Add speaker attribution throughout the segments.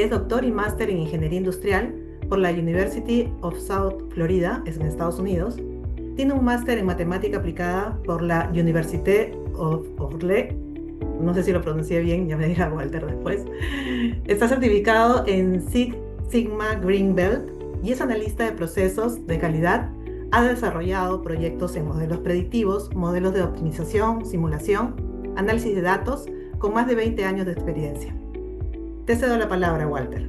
Speaker 1: es doctor y máster en Ingeniería Industrial por la University of South Florida, es en Estados Unidos. Tiene un máster en Matemática Aplicada por la Université of Orly. No sé si lo pronuncié bien, ya me dirá Walter después. Está certificado en Six Sigma Green Belt y es analista de procesos de calidad. Ha desarrollado proyectos en modelos predictivos, modelos de optimización, simulación, análisis de datos, con más de 20 años de experiencia. Te cedo la palabra, Walter.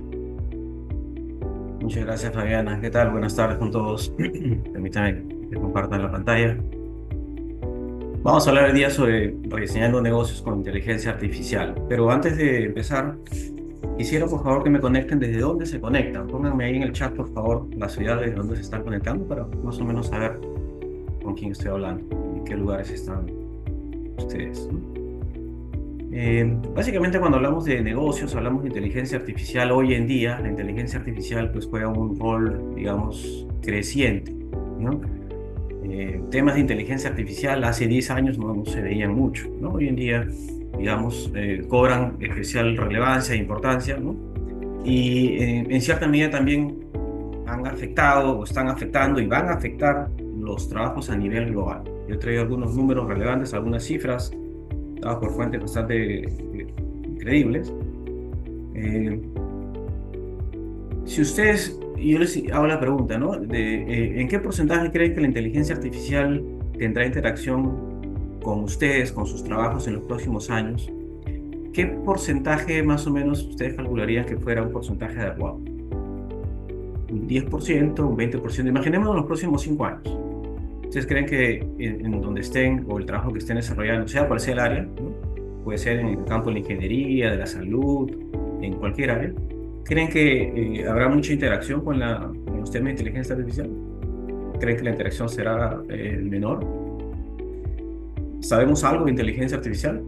Speaker 2: Muchas gracias, Fabiana. ¿Qué tal? Buenas tardes con todos. Permítanme que compartan la pantalla. Vamos a hablar hoy día sobre rediseñando negocios con inteligencia artificial. Pero antes de empezar, quisiera por favor que me conecten desde dónde se conectan. Pónganme ahí en el chat, por favor, la ciudad desde donde se están conectando para más o menos saber con quién estoy hablando, en qué lugares están ustedes, ¿no? Básicamente cuando hablamos de negocios, hablamos de inteligencia artificial. Hoy en día la inteligencia artificial pues juega un rol, digamos, creciente, ¿no? Temas de inteligencia artificial hace 10 años no se veían mucho, ¿no? Hoy en día, digamos, cobran especial relevancia e importancia, ¿no? Y en cierta medida también han afectado o están afectando y van a afectar los trabajos a nivel global. Yo he traído algunos números relevantes, algunas cifras dadas por fuentes bastante creíbles. Si ustedes, yo les hago la pregunta, ¿no? ¿En qué porcentaje creen que la inteligencia artificial tendrá interacción con ustedes, con sus trabajos en los próximos años? ¿Qué porcentaje más o menos ustedes calcularían que fuera un porcentaje adecuado? ¿Un 10%, un 20%? Imaginemos en los próximos 5 años. ¿Ustedes creen que en donde estén o el trabajo que estén desarrollando, sea cual sea el área, ¿no? Puede ser en el campo de la ingeniería, de la salud, en cualquier área, creen que habrá mucha interacción con los temas de inteligencia artificial? ¿Creen que la interacción será menor? ¿Sabemos algo de inteligencia artificial?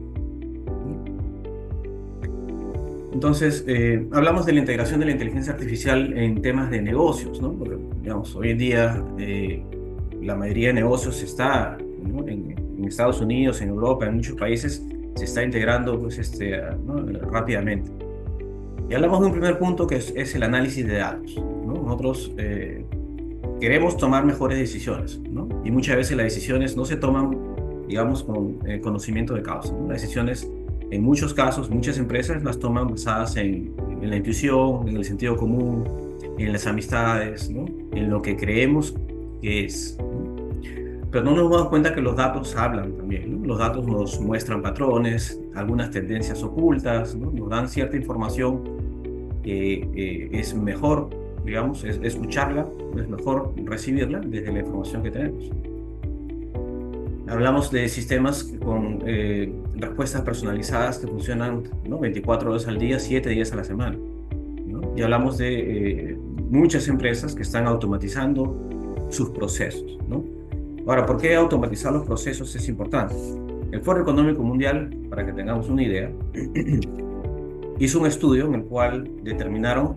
Speaker 2: Entonces, hablamos de la integración de la inteligencia artificial en temas de negocios, ¿no? Porque, digamos, hoy en día la mayoría de negocios está, ¿no? En Estados Unidos, en Europa, en muchos países, se está integrando pues, ¿no? rápidamente. Y hablamos de un primer punto que es el análisis de datos, ¿no? Nosotros queremos tomar mejores decisiones, ¿no? Y muchas veces las decisiones no se toman, digamos, con conocimiento de causa, ¿no? Las decisiones, en muchos casos, muchas empresas las toman basadas en la intuición, en el sentido común, en las amistades, ¿no? En lo que creemos que es, ¿no? Pero no nos damos cuenta que los datos hablan también, ¿no? Los datos nos muestran patrones, algunas tendencias ocultas, ¿no? Nos dan cierta información que es mejor, digamos, escucharla, es mejor recibirla desde la información que tenemos. Hablamos de sistemas con respuestas personalizadas que funcionan, ¿no? 24 horas al día, 7 días a la semana, ¿no? Y hablamos de muchas empresas que están automatizando sus procesos, ¿no? Ahora, ¿por qué automatizar los procesos es importante? El Foro Económico Mundial, para que tengamos una idea, hizo un estudio en el cual determinaron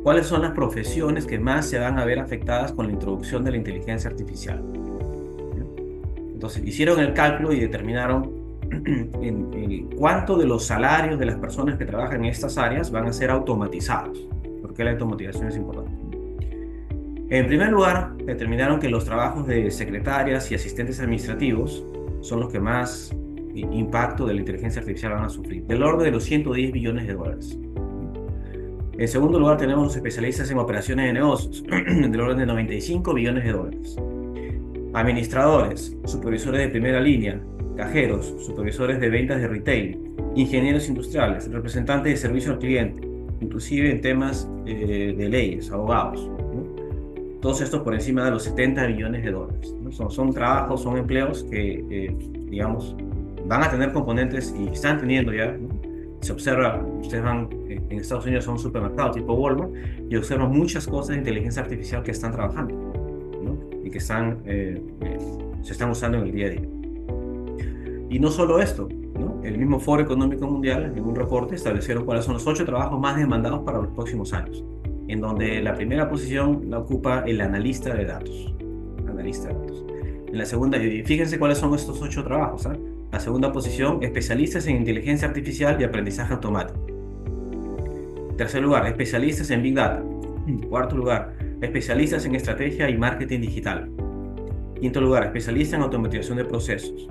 Speaker 2: cuáles son las profesiones que más se van a ver afectadas con la introducción de la inteligencia artificial. Entonces, hicieron el cálculo y determinaron en cuánto de los salarios de las personas que trabajan en estas áreas van a ser automatizados. ¿Por qué la automatización es importante? En primer lugar, determinaron que los trabajos de secretarias y asistentes administrativos son los que más impacto de la inteligencia artificial van a sufrir, del orden de los 110 billones de dólares. En segundo lugar, tenemos los especialistas en operaciones de negocios, del orden de 95 billones de dólares. Administradores, supervisores de primera línea, cajeros, supervisores de ventas de retail, ingenieros industriales, representantes de servicio al cliente, inclusive en temas de leyes, abogados, ¿no? Todos estos por encima de los 70 billones de dólares, ¿no? Son trabajos, son empleos que, digamos, van a tener componentes y están teniendo ya, ¿no? Se observa, ustedes van en Estados Unidos a un supermercado tipo Walmart y observan muchas cosas de inteligencia artificial que están trabajando, ¿no? Y que se están usando en el día a día. Y no solo esto, ¿no? El mismo Foro Económico Mundial, en un reporte, establecieron cuáles son los 8 trabajos más demandados para los próximos años, en donde la primera posición la ocupa el analista de datos. Analista de datos. En la segunda, y fíjense cuáles son estos 8 trabajos, ¿eh? La segunda posición, especialistas en inteligencia artificial y aprendizaje automático. Tercer lugar, especialistas en Big Data. Cuarto lugar, especialistas en estrategia y marketing digital. Quinto lugar, especialistas en automatización de procesos.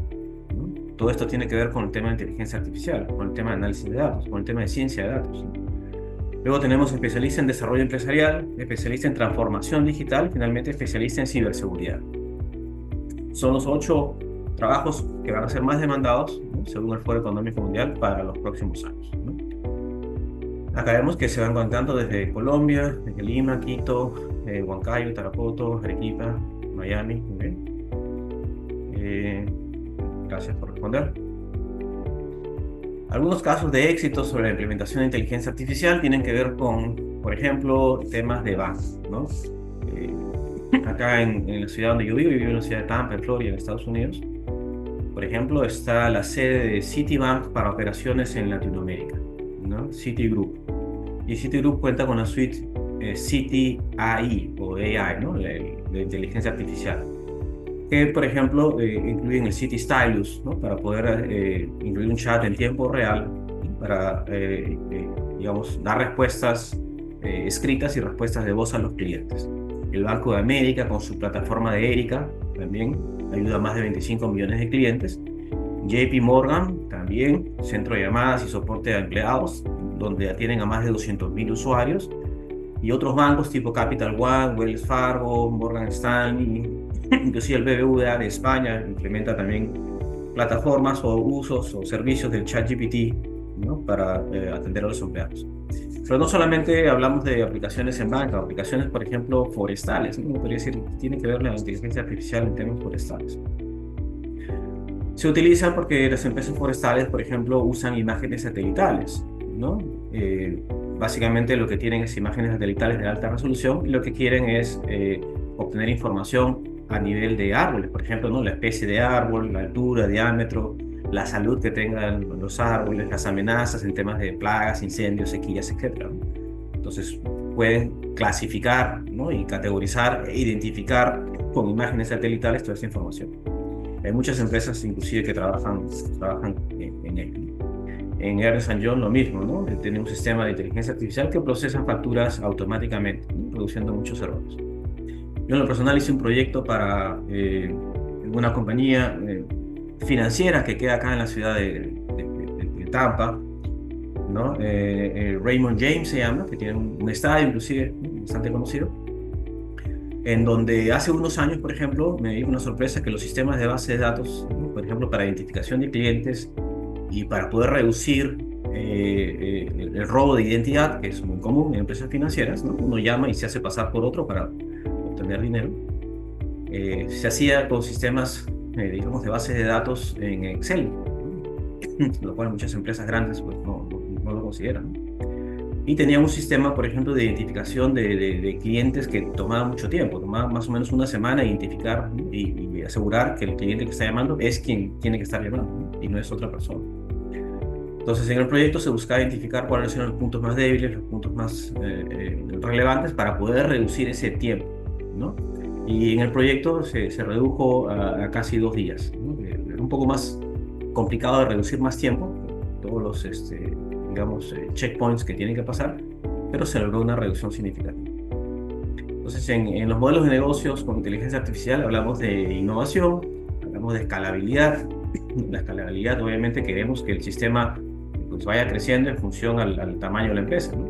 Speaker 2: Todo esto tiene que ver con el tema de inteligencia artificial, con el tema de análisis de datos, con el tema de ciencia de datos. Luego tenemos especialista en desarrollo empresarial, especialista en transformación digital, finalmente especialista en ciberseguridad. Son los 8 trabajos que van a ser más demandados, ¿no?, según el Foro Económico Mundial, para los próximos años, ¿no? Acá vemos que se van conectando desde Colombia, desde Lima, Quito, Huancayo, Tarapoto, Arequipa, Miami. Muy bien. Gracias por responder. Algunos casos de éxito sobre la implementación de inteligencia artificial tienen que ver con, por ejemplo, temas de bancos, ¿no? Acá en la ciudad donde yo vivo en la ciudad de Tampa, en Florida, en Estados Unidos, por ejemplo, está la sede de Citibank para operaciones en Latinoamérica, ¿no? Citigroup. Y Citigroup cuenta con la suite Citi AI o AI, ¿no?, de inteligencia artificial, que, por ejemplo, incluyen el Citi Stylus, ¿no?, para poder incluir un chat en tiempo real para, digamos, dar respuestas escritas y respuestas de voz a los clientes. El Banco de América, con su plataforma de Erica, también ayuda a más de 25 millones de clientes. JP Morgan, también, centro de llamadas y soporte a empleados, donde atienden a más de 200.000 usuarios. Y otros bancos tipo Capital One, Wells Fargo, Morgan Stanley, inclusive el BBVA de España implementa también plataformas o usos o servicios del ChatGPT, ¿no?, para atender a los empleados. Pero no solamente hablamos de aplicaciones en banca, aplicaciones, por ejemplo, forestales, ¿no? Podría decir, tiene que ver la inteligencia artificial en temas forestales. Se utilizan porque las empresas forestales, por ejemplo, usan imágenes satelitales, ¿no? Básicamente lo que tienen es imágenes satelitales de alta resolución y lo que quieren es obtener información a nivel de árboles, por ejemplo, ¿no?, la especie de árbol, la altura, diámetro, la salud que tengan los árboles, las amenazas en temas de plagas, incendios, sequías, etc. Entonces pueden clasificar, ¿no?, y categorizar e identificar con imágenes satelitales toda esta información. Hay muchas empresas inclusive que trabajan en ello. En Ernst & Young lo mismo, ¿no? Tiene un sistema de inteligencia artificial que procesa facturas automáticamente, ¿no?, produciendo muchos errores. Yo en lo personal hice un proyecto para una compañía financiera que queda acá en la ciudad de Tampa, ¿no? Raymond James se llama, que tiene un estadio inclusive, ¿no?, bastante conocido, en donde hace unos años, por ejemplo, me dio una sorpresa que los sistemas de base de datos, ¿no?, por ejemplo, para identificación de clientes y para poder reducir el robo de identidad, que es muy común en empresas financieras, ¿no? Uno llama y se hace pasar por otro para obtener dinero. Se hacía con sistemas, digamos, de base de datos en Excel, lo cual muchas empresas grandes pues, no lo consideran, ¿no? Y tenía un sistema, por ejemplo, de identificación de clientes que tomaba mucho tiempo, tomaba más o menos una semana identificar, ¿no?, y asegurar que el cliente que está llamando es quien tiene que estar llamando, ¿no?, y no es otra persona. Entonces, en el proyecto se buscaba identificar cuáles eran los puntos más débiles, los puntos más relevantes para poder reducir ese tiempo, ¿no? Y en el proyecto se redujo a casi 2 días, ¿no? Era un poco más complicado de reducir más tiempo, todos los digamos, checkpoints que tienen que pasar, pero se logró una reducción significativa. Entonces, en los modelos de negocios con inteligencia artificial hablamos de innovación, hablamos de escalabilidad. La escalabilidad, obviamente, queremos que el sistema pues, vaya creciendo en función al tamaño de la empresa, ¿no?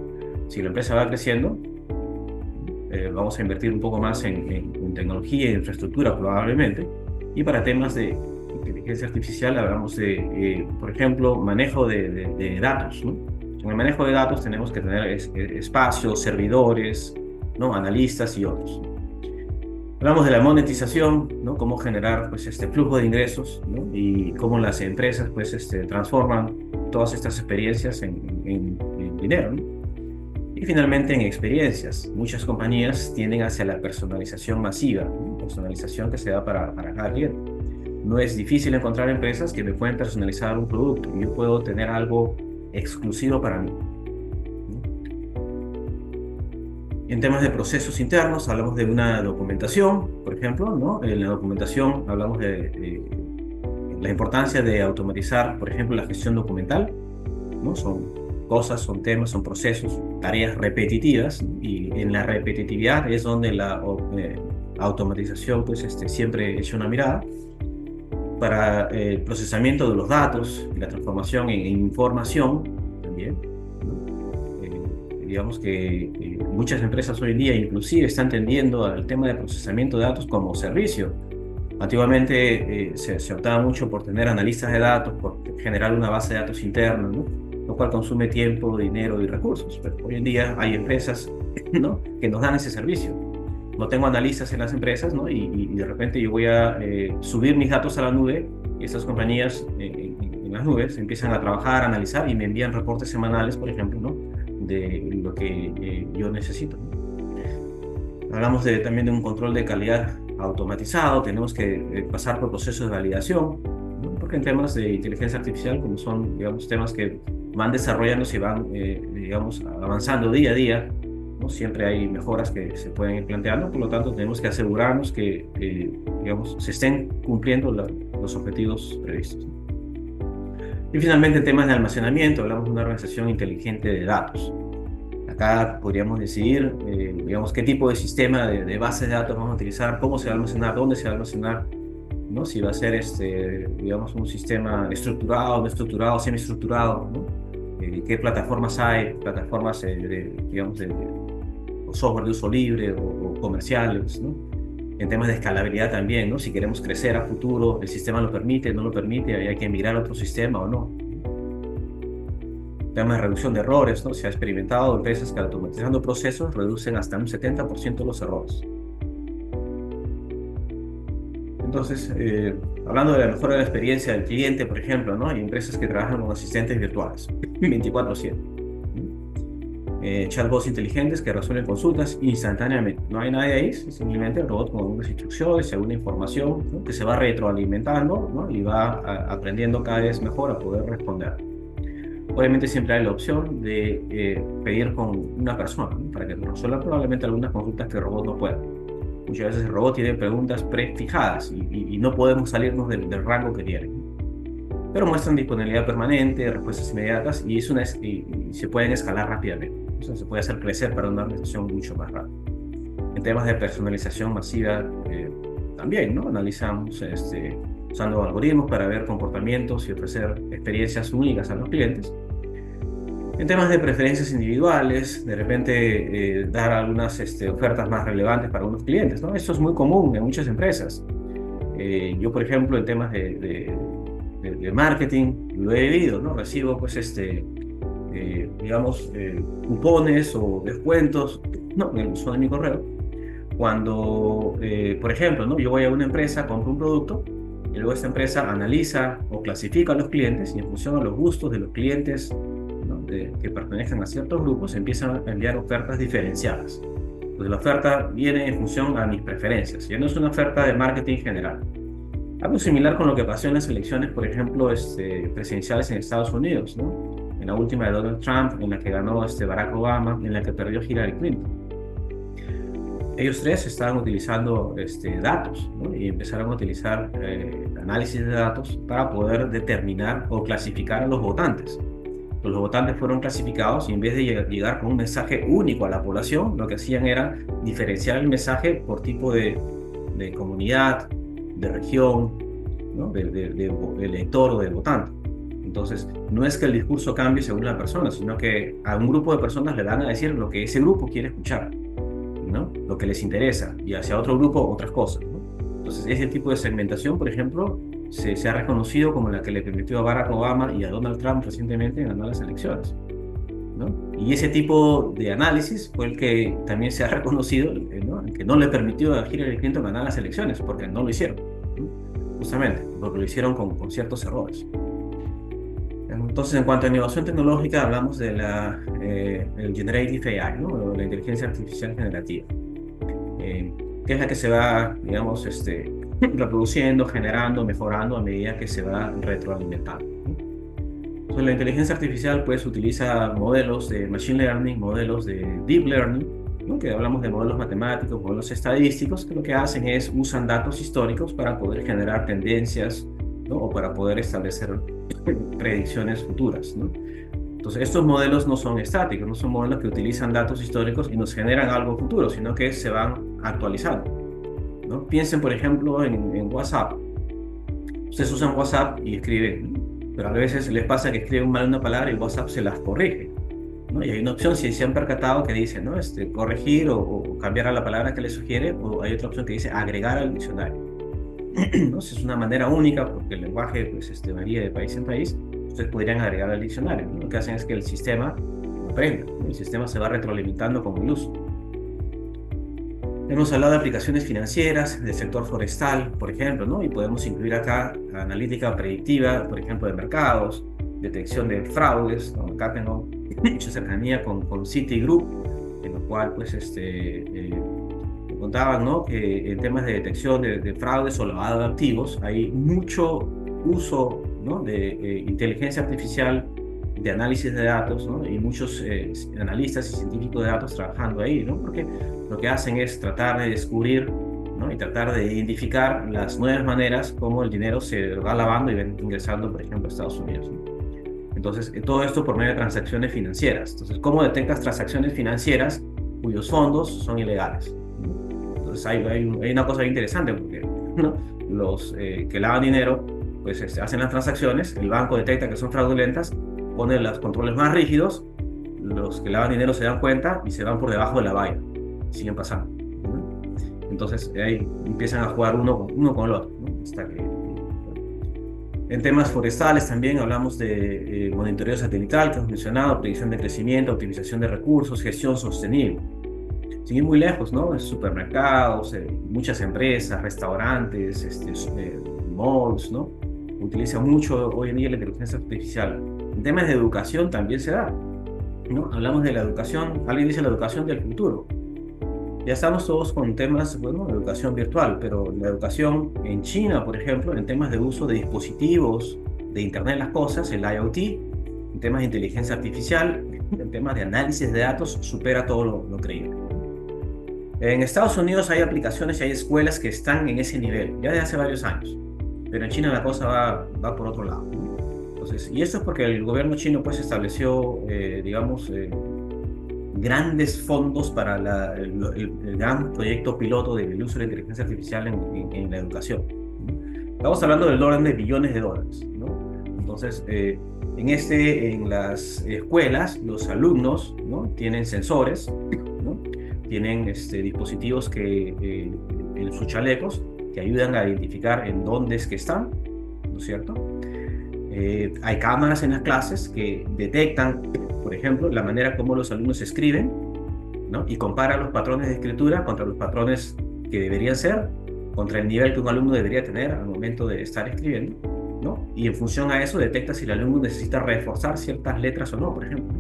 Speaker 2: Si la empresa va creciendo, vamos a invertir un poco más en tecnología e infraestructura probablemente, y para temas de inteligencia artificial hablamos de, por ejemplo, manejo de datos, ¿no? En el manejo de datos tenemos que tener espacios, servidores, ¿no?, analistas y otros. Hablamos de la monetización, ¿no?, cómo generar pues, este flujo de ingresos, ¿no?, y cómo las empresas pues, transforman todas estas experiencias en dinero, ¿no? Y finalmente en experiencias. Muchas compañías tienden hacia la personalización masiva, ¿no?, personalización que se da para cada cliente. No es difícil encontrar empresas que me pueden personalizar un producto. Yo puedo tener algo exclusivo para mí. En temas de procesos internos, hablamos de una documentación, por ejemplo, ¿no? En la documentación hablamos de la importancia de automatizar, por ejemplo, la gestión documental, ¿no? Son cosas, son temas, son procesos, tareas repetitivas, y en la repetitividad es donde la automatización pues siempre echa una mirada para el procesamiento de los datos y la transformación en información también, ¿no? Digamos que muchas empresas hoy en día inclusive están tendiendo al tema de procesamiento de datos como servicio. Antiguamente se optaba mucho por tener analistas de datos, por generar una base de datos interna, ¿no? Lo cual consume tiempo, dinero y recursos. Pero hoy en día hay empresas, ¿no?, que nos dan ese servicio. No tengo analistas en las empresas, ¿no? Y de repente yo voy a subir mis datos a la nube, y esas compañías en las nubes empiezan a trabajar, a analizar y me envían reportes semanales, por ejemplo, ¿no?, de lo que yo necesito, ¿no? Hablamos también de un control de calidad automatizado, tenemos que pasar por procesos de validación, ¿no? Porque en temas de inteligencia artificial, como son, digamos, temas que van desarrollándose y van, digamos, avanzando día a día, ¿no? Siempre hay mejoras que se pueden ir planteando, por lo tanto tenemos que asegurarnos que, digamos, se estén cumpliendo los objetivos previstos, ¿no? Y finalmente, en temas de almacenamiento, hablamos de una organización inteligente de datos. Acá podríamos decidir, digamos, qué tipo de sistema de bases de datos vamos a utilizar, cómo se va a almacenar, dónde se va a almacenar, ¿no? Si va a ser, digamos, un sistema estructurado, no estructurado, semiestructurado, ¿no? Qué plataformas hay, plataformas, digamos, o software de uso libre o comerciales, ¿no? En temas de escalabilidad también, ¿no? Si queremos crecer a futuro, el sistema lo permite, no lo permite, hay que migrar a otro sistema o no. Tema de reducción de errores, ¿no? Se ha experimentado empresas que automatizando procesos reducen hasta un 70% los errores. Entonces, hablando de la mejora de la experiencia del cliente, por ejemplo, ¿no? Hay empresas que trabajan con asistentes virtuales 24/7. Chatbots inteligentes que resuelven consultas instantáneamente. No hay nadie ahí, simplemente el robot con algunas instrucciones, alguna información, ¿no?, que se va retroalimentando, ¿no?, y va aprendiendo cada vez mejor a poder responder. Obviamente siempre hay la opción de pedir con una persona, ¿no?, para que resuelva probablemente algunas consultas que el robot no pueda. Muchas veces el robot tiene preguntas prefijadas y no podemos salirnos del rango que tiene. Pero muestran disponibilidad permanente, respuestas inmediatas y se pueden escalar rápidamente. O sea, se puede hacer crecer para una organización mucho más rápida. En temas de personalización masiva también, ¿no? Analizamos usando algoritmos para ver comportamientos y ofrecer experiencias únicas a los clientes. En temas de preferencias individuales, de repente dar algunas ofertas más relevantes para unos clientes, ¿no? Esto es muy común en muchas empresas. Yo, por ejemplo, en temas de marketing, lo he vivido, ¿no? Recibo, pues, digamos, cupones o descuentos, no, son de mi correo. Cuando, por ejemplo, ¿no?, yo voy a una empresa, compro un producto, y luego esta empresa analiza o clasifica a los clientes y en función a los gustos de los clientes, ¿no?, que pertenezcan a ciertos grupos, empiezan a enviar ofertas diferenciadas. Entonces la oferta viene en función a mis preferencias, ya no es una oferta de marketing general. Algo similar con lo que pasó en las elecciones, por ejemplo, presidenciales en Estados Unidos, ¿no? En la última de Donald Trump, en la que ganó Barack Obama, en la que perdió Hillary Clinton. Ellos tres estaban utilizando datos, ¿no?, y empezaron a utilizar análisis de datos para poder determinar o clasificar a los votantes. Los votantes fueron clasificados y en vez de llegar con un mensaje único a la población, lo que hacían era diferenciar el mensaje por tipo de comunidad, de región, ¿no?, de elector o de votante. Entonces, no es que el discurso cambie según la persona, sino que a un grupo de personas le van a decir lo que ese grupo quiere escuchar, ¿no?, lo que les interesa, y hacia otro grupo otras cosas, ¿no? Entonces, ese tipo de segmentación, por ejemplo, se ha reconocido como la que le permitió a Barack Obama y a Donald Trump recientemente ganar las elecciones, ¿no? Y ese tipo de análisis fue el que también se ha reconocido, ¿no?, el que no le permitió a Hillary Clinton ganar las elecciones, porque no lo hicieron, ¿no?, justamente porque lo hicieron con ciertos errores. Entonces, en cuanto a innovación tecnológica, hablamos de el Generative AI, ¿no?, o la inteligencia artificial generativa, que es la que se va, digamos, reproduciendo, generando, mejorando a medida que se va retroalimentando, ¿no? Entonces, la inteligencia artificial, pues, utiliza modelos de machine learning, modelos de deep learning, ¿no?, que hablamos de modelos matemáticos, modelos estadísticos, que lo que hacen es usan datos históricos para poder generar tendencias, ¿no?, o para poder establecer predicciones futuras, ¿no? Entonces, estos modelos no son estáticos, no son modelos que utilizan datos históricos y nos generan algo futuro, sino que se van actualizando, ¿no? Piensen, por ejemplo, en WhatsApp. Ustedes usan WhatsApp y escriben, pero a veces les pasa que escriben mal una palabra y WhatsApp se las corrige, ¿no? Y hay una opción, si se han percatado, que dice, ¿no? Corregir o cambiar a la palabra que le sugiere, o hay otra opción que dice agregar al diccionario. ¿No? Si es una manera única, porque el lenguaje pues, varía de país en país, ustedes podrían agregar al diccionario, ¿no? Lo que hacen es que el sistema aprenda, ¿no? El sistema se va retroalimentando con el uso. Hemos hablado de aplicaciones financieras, del sector forestal, por ejemplo, ¿no? Y podemos incluir acá analítica predictiva, por ejemplo, de mercados, detección de fraudes, ¿no? Acá tengo mucha cercanía con Citigroup, en lo cual, pues, me contaban, ¿no? Que en temas de detección de fraudes o lavado de activos hay mucho uso, ¿no? De inteligencia artificial, de análisis de datos, ¿no? Y muchos analistas y científicos de datos trabajando ahí, ¿no? Porque lo que hacen es tratar de descubrir, ¿no? Y tratar de identificar las nuevas maneras como el dinero se va lavando y va ingresando, por ejemplo, a Estados Unidos, ¿no? Entonces, todo esto por medio de transacciones financieras. Entonces, ¿cómo detectas transacciones financieras cuyos fondos son ilegales? Entonces, hay una cosa interesante, porque, ¿no? Los que lavan dinero, pues hacen las transacciones, el banco detecta que son fraudulentas, pone los controles más rígidos, los que lavan dinero se dan cuenta y se van por debajo de la valla, siguen pasando, ¿no? Entonces ahí empiezan a jugar uno con el otro, ¿no? Hasta que, en temas forestales también hablamos de monitoreo satelital, que hemos mencionado, predicción de crecimiento, optimización de recursos, gestión sostenible. Sin ir muy lejos, ¿no? Supermercados, muchas empresas, restaurantes, malls, ¿no? Utilizan mucho hoy en día la inteligencia artificial. En temas de educación también se da, ¿no? Hablamos de la educación, alguien dice la educación del futuro. Ya estamos todos con temas, bueno, de educación virtual, pero la educación en China, por ejemplo, en temas de uso de dispositivos, de Internet de las Cosas, el IoT, en temas de inteligencia artificial, en temas de análisis de datos, supera todo lo creíble. En Estados Unidos hay aplicaciones y hay escuelas que están en ese nivel, ya desde hace varios años, pero en China la cosa va por otro lado, ¿no? Entonces, y esto es porque el gobierno chino pues estableció, digamos, grandes fondos para el gran proyecto piloto del uso de la inteligencia artificial en la educación, ¿no? Estamos hablando del orden de billones de dólares, ¿no? Entonces, en las escuelas, los alumnos, ¿no? Tienen sensores, ¿no? Tienen dispositivos en sus chalecos que ayudan a identificar en dónde es que están, ¿no es cierto? Hay cámaras en las clases que detectan, por ejemplo, la manera como los alumnos escriben, ¿no? Y comparan los patrones de escritura contra los patrones que deberían ser, contra el nivel que un alumno debería tener al momento de estar escribiendo, ¿no? Y en función a eso detecta si el alumno necesita reforzar ciertas letras o no, por ejemplo.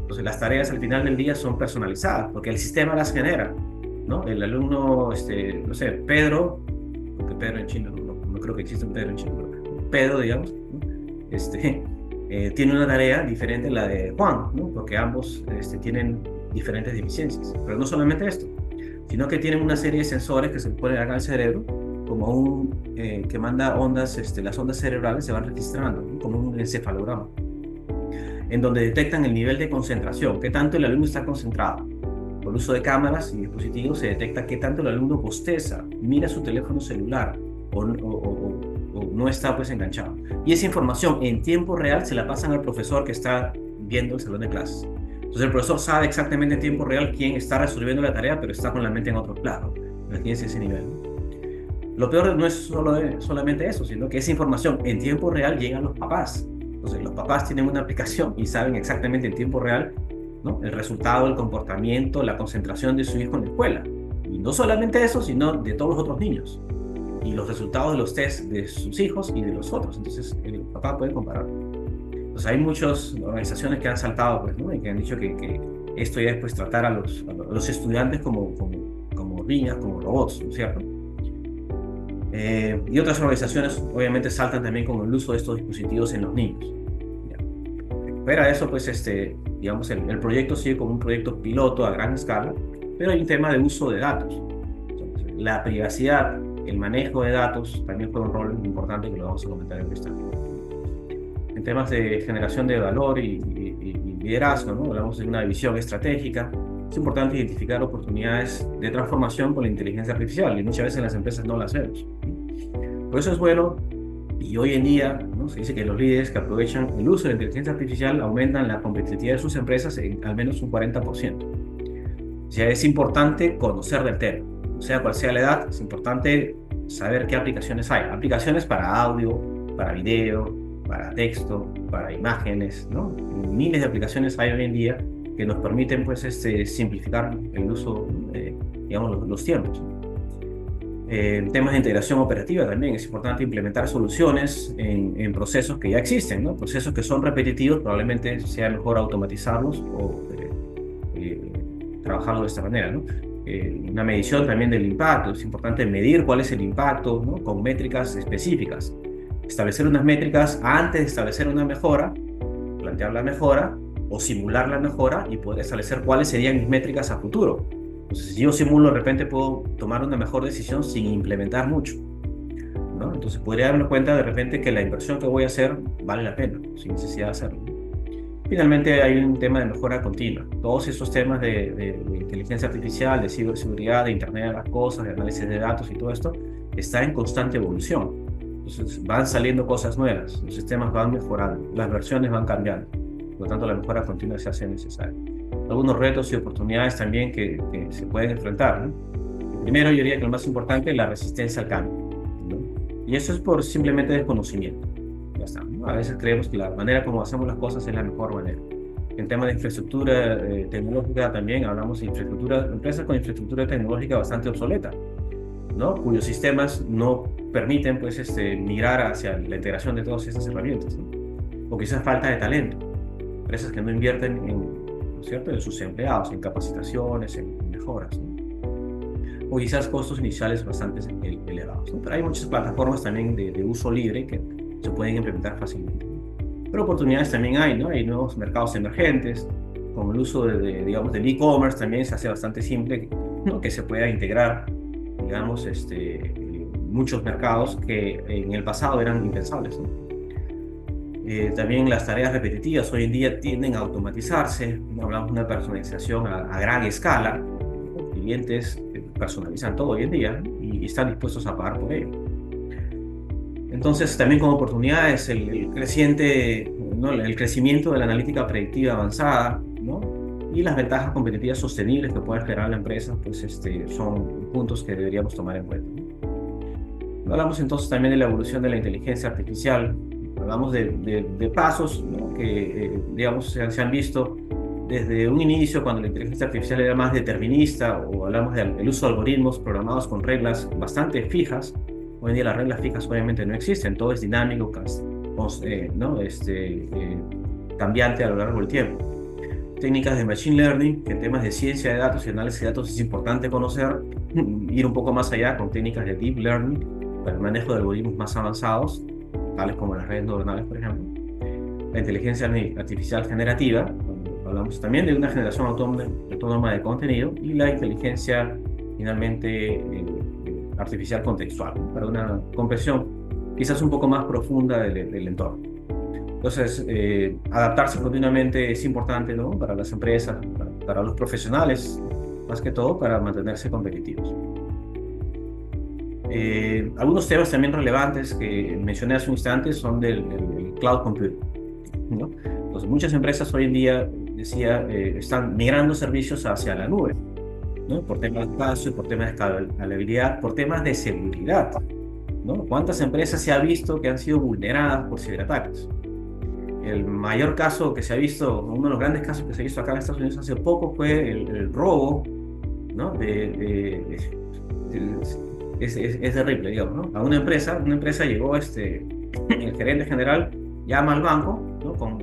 Speaker 2: Entonces las tareas al final del día son personalizadas porque el sistema las genera, ¿no? El alumno, no sé, Pedro, porque Pedro en chino, no creo que exista un Pedro en chino, pero Pedro, digamos, ¿no? Tiene una tarea diferente a la de Juan, ¿no? Porque ambos tienen diferentes deficiencias. Pero no solamente esto, sino que tienen una serie de sensores que se ponen acá al cerebro, como que manda ondas, las ondas cerebrales se van registrando, ¿no? Como un encefalograma, en donde detectan el nivel de concentración, qué tanto el alumno está concentrado. Por uso de cámaras y dispositivos se detecta qué tanto el alumno bosteza, mira su teléfono celular o no está pues enganchado. Y esa información en tiempo real se la pasan al profesor que está viendo el salón de clases. Entonces el profesor sabe exactamente en tiempo real quién está resolviendo la tarea, pero está con la mente en otro plano. Imagínense ese nivel, ¿no? Lo peor no es solamente eso, sino que esa información en tiempo real llega a los papás. Entonces los papás tienen una aplicación y saben exactamente en tiempo real, ¿no? El resultado, el comportamiento, la concentración de su hijo en la escuela. Y no solamente eso, sino de todos los otros niños. Y los resultados de los test de sus hijos y de los otros. Entonces el papá puede comparar. Entonces hay muchas organizaciones que han saltado, pues, ¿no? Y que han dicho que esto ya es pues tratar a los estudiantes como niñas, como robots, ¿no es cierto? Y otras organizaciones obviamente saltan también con el uso de estos dispositivos en los niños. Fuera de eso, pues, digamos, el proyecto sigue como un proyecto piloto a gran escala, pero hay un tema de uso de datos. Entonces, la privacidad, el manejo de datos también juega un rol importante que lo vamos a comentar en esta. En temas de generación de valor y liderazgo, ¿no? Hablamos de una visión estratégica. Es importante identificar oportunidades de transformación con la inteligencia artificial y muchas veces las empresas no las vemos. Por eso es bueno, y hoy en día, ¿no? Se dice que los líderes que aprovechan el uso de la inteligencia artificial aumentan la competitividad de sus empresas en al menos un 40%. O sea, es importante conocer del tema, o sea, cual sea la edad, es importante saber qué aplicaciones hay. Aplicaciones para audio, para video, para texto, para imágenes, ¿no? Miles de aplicaciones hay hoy en día que nos permiten, pues, simplificar el uso, digamos, los tiempos. En temas de integración operativa también es importante implementar soluciones en procesos que ya existen, ¿no? Procesos que son repetitivos, probablemente sea mejor automatizarlos o trabajarlo de esta manera, ¿no? Una medición también del impacto, es importante medir cuál es el impacto, ¿no? Con métricas específicas. Establecer unas métricas antes de establecer una mejora, plantear la mejora o simular la mejora y poder establecer cuáles serían mis métricas a futuro. Entonces, si yo simulo, de repente puedo tomar una mejor decisión sin implementar mucho, ¿no? Entonces, podría darme cuenta de repente que la inversión que voy a hacer vale la pena, sin necesidad de hacerlo. Finalmente, hay un tema de mejora continua. Todos esos temas de inteligencia artificial, de ciberseguridad, de Internet de las Cosas, de análisis de datos y todo esto, está en constante evolución. Entonces, van saliendo cosas nuevas, los sistemas van mejorando, las versiones van cambiando. Por lo tanto, la mejora continua se hace necesaria. Algunos retos y oportunidades también que se pueden enfrentar, ¿no? Primero, yo diría que lo más importante es la resistencia al cambio, ¿no? Y eso es por simplemente desconocimiento. Ya está, ¿no? A veces creemos que la manera como hacemos las cosas es la mejor manera. En temas de infraestructura tecnológica también hablamos de infraestructura, empresas con infraestructura tecnológica bastante obsoleta, ¿no? Cuyos sistemas no permiten, pues, migrar hacia la integración de todas estas herramientas, ¿no? O quizás falta de talento. Empresas que no invierten ¿no es cierto?, de sus empleados, en capacitaciones, en mejoras, ¿no? O quizás costos iniciales bastante elevados, ¿no? Pero hay muchas plataformas también de uso libre que se pueden implementar fácilmente, ¿no? Pero oportunidades también hay, ¿no? Hay nuevos mercados emergentes, con el uso digamos, del e-commerce también se hace bastante simple, ¿no? Que se pueda integrar, digamos, muchos mercados que en el pasado eran impensables, ¿no? También las tareas repetitivas hoy en día tienden a automatizarse. Hablamos de una personalización a gran escala. Los clientes personalizan todo hoy en día y están dispuestos a pagar por ello. Entonces, también como oportunidades, el crecimiento de la analítica predictiva avanzada, ¿no? Y las ventajas competitivas sostenibles que puede generar la empresa, pues son puntos que deberíamos tomar en cuenta, ¿no? Hablamos entonces también de la evolución de la inteligencia artificial. Hablamos de pasos, ¿no? Que, digamos, se han visto desde un inicio, cuando la inteligencia artificial era más determinista, o hablamos del uso de algoritmos programados con reglas bastante fijas. Hoy en día las reglas fijas obviamente no existen, todo es dinámico, ¿no? Cambiante a lo largo del tiempo. Técnicas de Machine Learning, que en temas de ciencia de datos y análisis de datos es importante conocer, ir un poco más allá con técnicas de Deep Learning, para el manejo de algoritmos más avanzados, tales como las redes neuronales, por ejemplo. La inteligencia artificial generativa, hablamos también de una generación autónoma de contenido, y la inteligencia, finalmente, artificial contextual, ¿no? Para una comprensión quizás un poco más profunda del entorno. Entonces, adaptarse continuamente es importante, ¿no? Para las empresas, para los profesionales, más que todo, para mantenerse competitivos. Algunos temas también relevantes que mencioné hace un instante son del cloud computing, ¿no? Entonces, muchas empresas hoy en día, están migrando servicios hacia la nube, ¿no? Por temas de espacio, por temas de escalabilidad, por temas de seguridad, ¿no? ¿Cuántas empresas se ha visto que han sido vulneradas por ciberataques? El mayor caso que se ha visto, uno de los grandes casos que se ha visto acá en Estados Unidos hace poco, fue el robo, ¿no? Es terrible, digamos, ¿no? A una empresa llegó, el gerente general llama al banco, ¿no? Con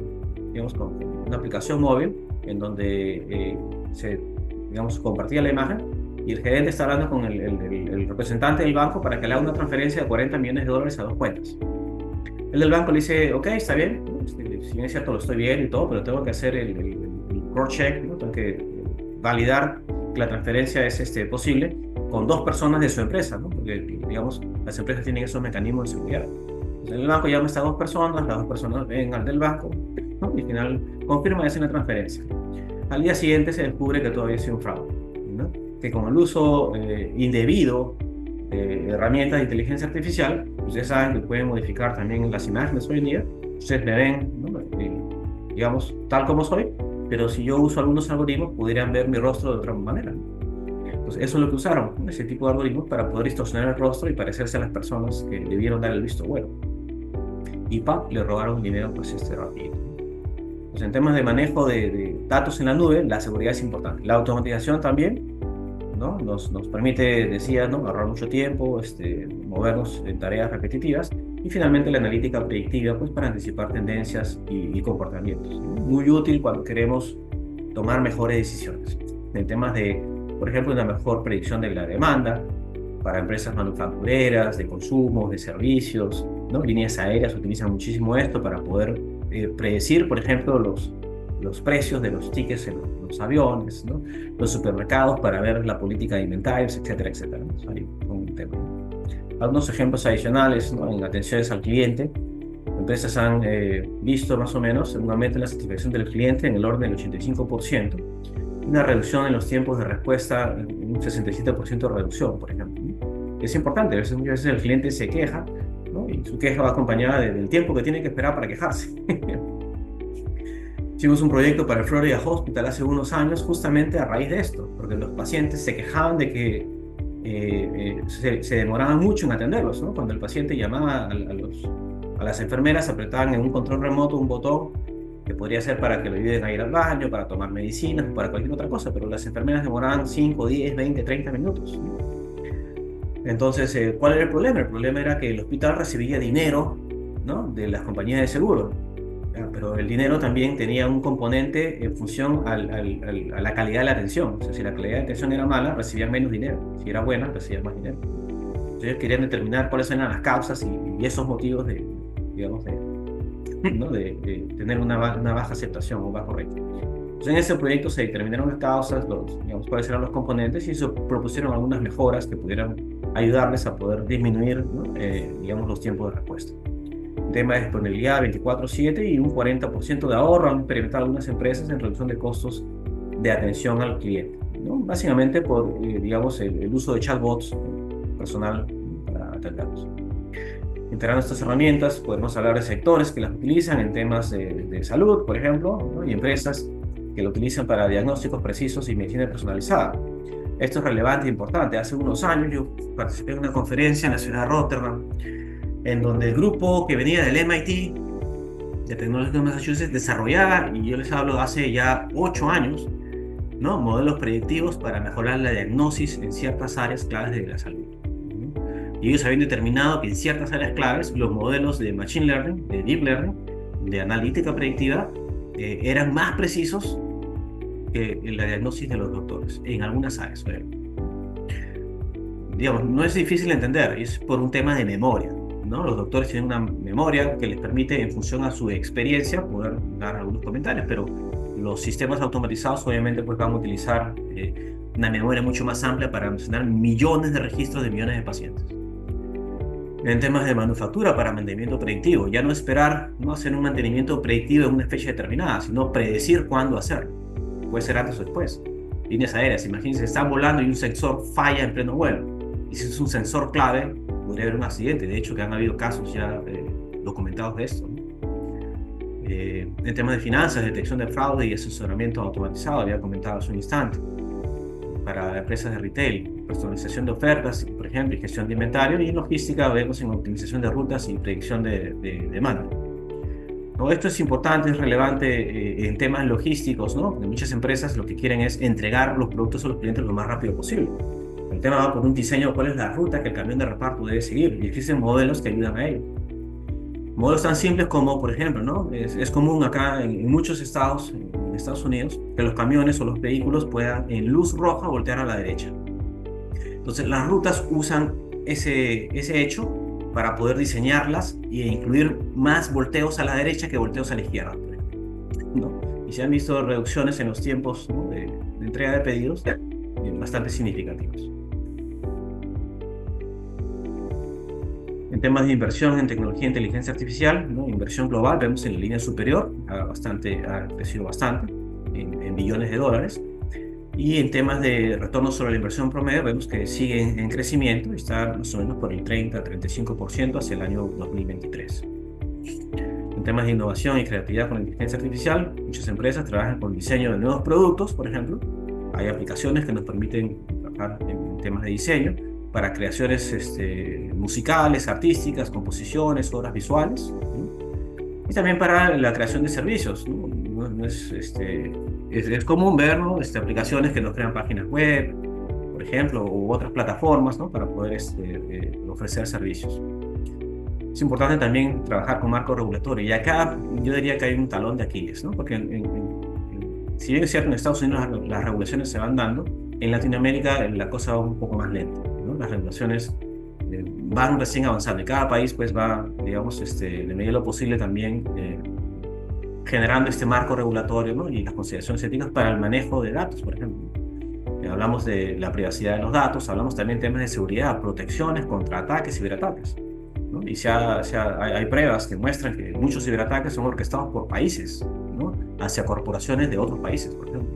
Speaker 2: una aplicación móvil en donde digamos, compartía la imagen, y el gerente está hablando con el representante del banco para que le haga una transferencia de $40 millones a 2 cuentas. El del banco le dice, ok, está bien, si bien es cierto, lo estoy viendo y todo, pero tengo que hacer el cross-check, ¿no? Tengo que validar que la transferencia es posible con 2 personas de su empresa, ¿no? Porque, digamos, las empresas tienen esos mecanismos de seguridad. Entonces, el banco llama a estas 2 personas, las 2 personas ven al del banco, ¿no? Y al final confirma y hace una transferencia. Al día siguiente se descubre que todavía ha sido un fraude, ¿no? Que con el uso indebido de herramientas de inteligencia artificial, ustedes saben que pueden modificar también las imágenes hoy en día. Ustedes me ven, ¿no? Digamos, tal como soy, pero si yo uso algunos algoritmos, podrían ver mi rostro de otra manera. Entonces, eso es lo que usaron, ¿no? Ese tipo de algoritmos para poder distorsionar el rostro y parecerse a las personas que debieron dar el visto bueno. Y ¡pam!, le robaron dinero, pues, rápido. Pues en temas de manejo de datos en la nube, la seguridad es importante. La automatización también, ¿no? Nos permite, decía, ¿no?, ahorrar mucho tiempo, movernos en tareas repetitivas. Y finalmente la analítica predictiva, pues, para anticipar tendencias y comportamientos. Muy útil cuando queremos tomar mejores decisiones. En temas de, por ejemplo, una mejor predicción de la demanda para empresas manufactureras, de consumo, de servicios, ¿no? Líneas aéreas utilizan muchísimo esto para poder predecir, por ejemplo, los precios de los tickets en los aviones, ¿no? Los supermercados para ver la política de inventarios, etcétera, etcétera. ¿No? Hay un tema. Algunos ejemplos adicionales, ¿no? En atenciones al cliente, empresas han visto más o menos un aumento en la satisfacción del cliente en el orden del 85%, una reducción en los tiempos de respuesta, un 67% de reducción, por ejemplo, ¿no? Es importante, muchas veces el cliente se queja, ¿no? Y su queja va acompañada del tiempo que tiene que esperar para quejarse. Hicimos un proyecto para el Florida Hospital hace unos años justamente a raíz de esto, porque los pacientes se quejaban de que se demoraban mucho en atenderlos, ¿no? Cuando el paciente llamaba a las enfermeras, apretaban en un control remoto un botón que podría ser para que lo ayuden a ir al baño, para tomar medicinas, para cualquier otra cosa, pero las enfermeras demoraban 5, 10, 20, 30 minutos. Entonces, ¿cuál era el problema? El problema era que el hospital recibía dinero, ¿no?, de las compañías de seguro, pero el dinero también tenía un componente en función a la calidad de la atención. O sea, si la calidad de atención era mala, recibían menos dinero. Si era buena, recibían más dinero. Entonces, ellos querían determinar cuáles eran las causas y esos motivos digamos, ¿no?, de tener una baja aceptación o bajo rating. Entonces, en ese proyecto se determinaron las causas, digamos, cuáles eran los componentes, y se propusieron algunas mejoras que pudieran ayudarles a poder disminuir, ¿no?, digamos, los tiempos de respuesta. Tema de disponibilidad 24/7 y un 40% de ahorro han experimentado algunas empresas en reducción de costos de atención al cliente, ¿no? Básicamente por, digamos, el uso de chatbots personal para atenderlos. Integrando estas herramientas, podemos hablar de sectores que las utilizan en temas de salud, por ejemplo, ¿no?, y empresas que lo utilizan para diagnósticos precisos y medicina personalizada. Esto es relevante e importante. Hace unos años yo participé en una conferencia en la ciudad de Rotterdam, en donde el grupo que venía del MIT, de Tecnológico de Massachusetts, desarrollaba, y yo les hablo de hace ya 8 años, ¿no?, modelos predictivos para mejorar la diagnosis en ciertas áreas claves de la salud. Y ellos habían determinado que en ciertas áreas claves los modelos de Machine Learning, de Deep Learning, de analítica predictiva, eran más precisos que en la diagnosis de los doctores, en algunas áreas. Digamos, no es difícil de entender, es por un tema de memoria, ¿no? Los doctores tienen una memoria que les permite, en función a su experiencia, poder dar algunos comentarios, pero los sistemas automatizados obviamente pues van a utilizar una memoria mucho más amplia para almacenar millones de registros de millones de pacientes. En temas de manufactura para mantenimiento predictivo, ya no esperar, no hacer un mantenimiento predictivo en una fecha determinada, sino predecir cuándo hacerlo. Puede ser antes o después. Líneas aéreas, imagínense, están volando y un sensor falla en pleno vuelo. Y si es un sensor clave, podría haber un accidente. De hecho, que han habido casos ya documentados de esto, ¿no? En temas de finanzas, detección de fraude y asesoramiento automatizado, había comentado hace un instante. Para empresas de retail, personalización de ofertas, por ejemplo, y gestión de inventario, y en logística vemos en optimización de rutas y predicción de demanda. ¿No? Esto es importante, es relevante en temas logísticos, ¿no? Porque muchas empresas lo que quieren es entregar los productos a los clientes lo más rápido posible. El tema va por un diseño de cuál es la ruta que el camión de reparto debe seguir, y existen modelos que ayudan a ello. Modelos tan simples como, por ejemplo, ¿no?, es común acá en muchos estados, en Estados Unidos, que los camiones o los vehículos puedan en luz roja voltear a la derecha. Entonces las rutas usan ese hecho para poder diseñarlas e incluir más volteos a la derecha que volteos a la izquierda, ¿no? Y se han visto reducciones en los tiempos, ¿no?, de entrega de pedidos bastante significativos. En temas de inversión en tecnología e inteligencia artificial, ¿no? Inversión global, vemos en la línea superior, ha crecido bastante, en billones de dólares. Y en temas de retorno sobre la inversión promedio, vemos que sigue en crecimiento y está más o menos por el 30-35% hacia el año 2023. En temas de innovación y creatividad con la inteligencia artificial, muchas empresas trabajan con diseño de nuevos productos, por ejemplo. Hay aplicaciones que nos permiten trabajar en temas de diseño para creaciones musicales, artísticas, composiciones, obras visuales, ¿no? Y también para la creación de servicios, ¿no? Es común ver, ¿no? Aplicaciones que nos crean páginas web, por ejemplo, u otras plataformas, ¿no? Para poder ofrecer servicios. Es importante también trabajar con marco regulatorio. Y acá yo diría que hay un talón de Aquiles, ¿no? Porque si bien es cierto, en Estados Unidos las regulaciones se van dando, en Latinoamérica la cosa va un poco más lenta, ¿no? Las regulaciones van recién avanzando y cada país pues va, digamos, de medida de lo posible también generando este marco regulatorio, ¿no? Y las consideraciones éticas para el manejo de datos, por ejemplo. Hablamos de la privacidad de los datos, hablamos también de temas de seguridad, protecciones contra ataques, ciberataques, ¿no? Y hay pruebas que muestran que muchos ciberataques son orquestados por países, ¿no? Hacia corporaciones de otros países, por ejemplo.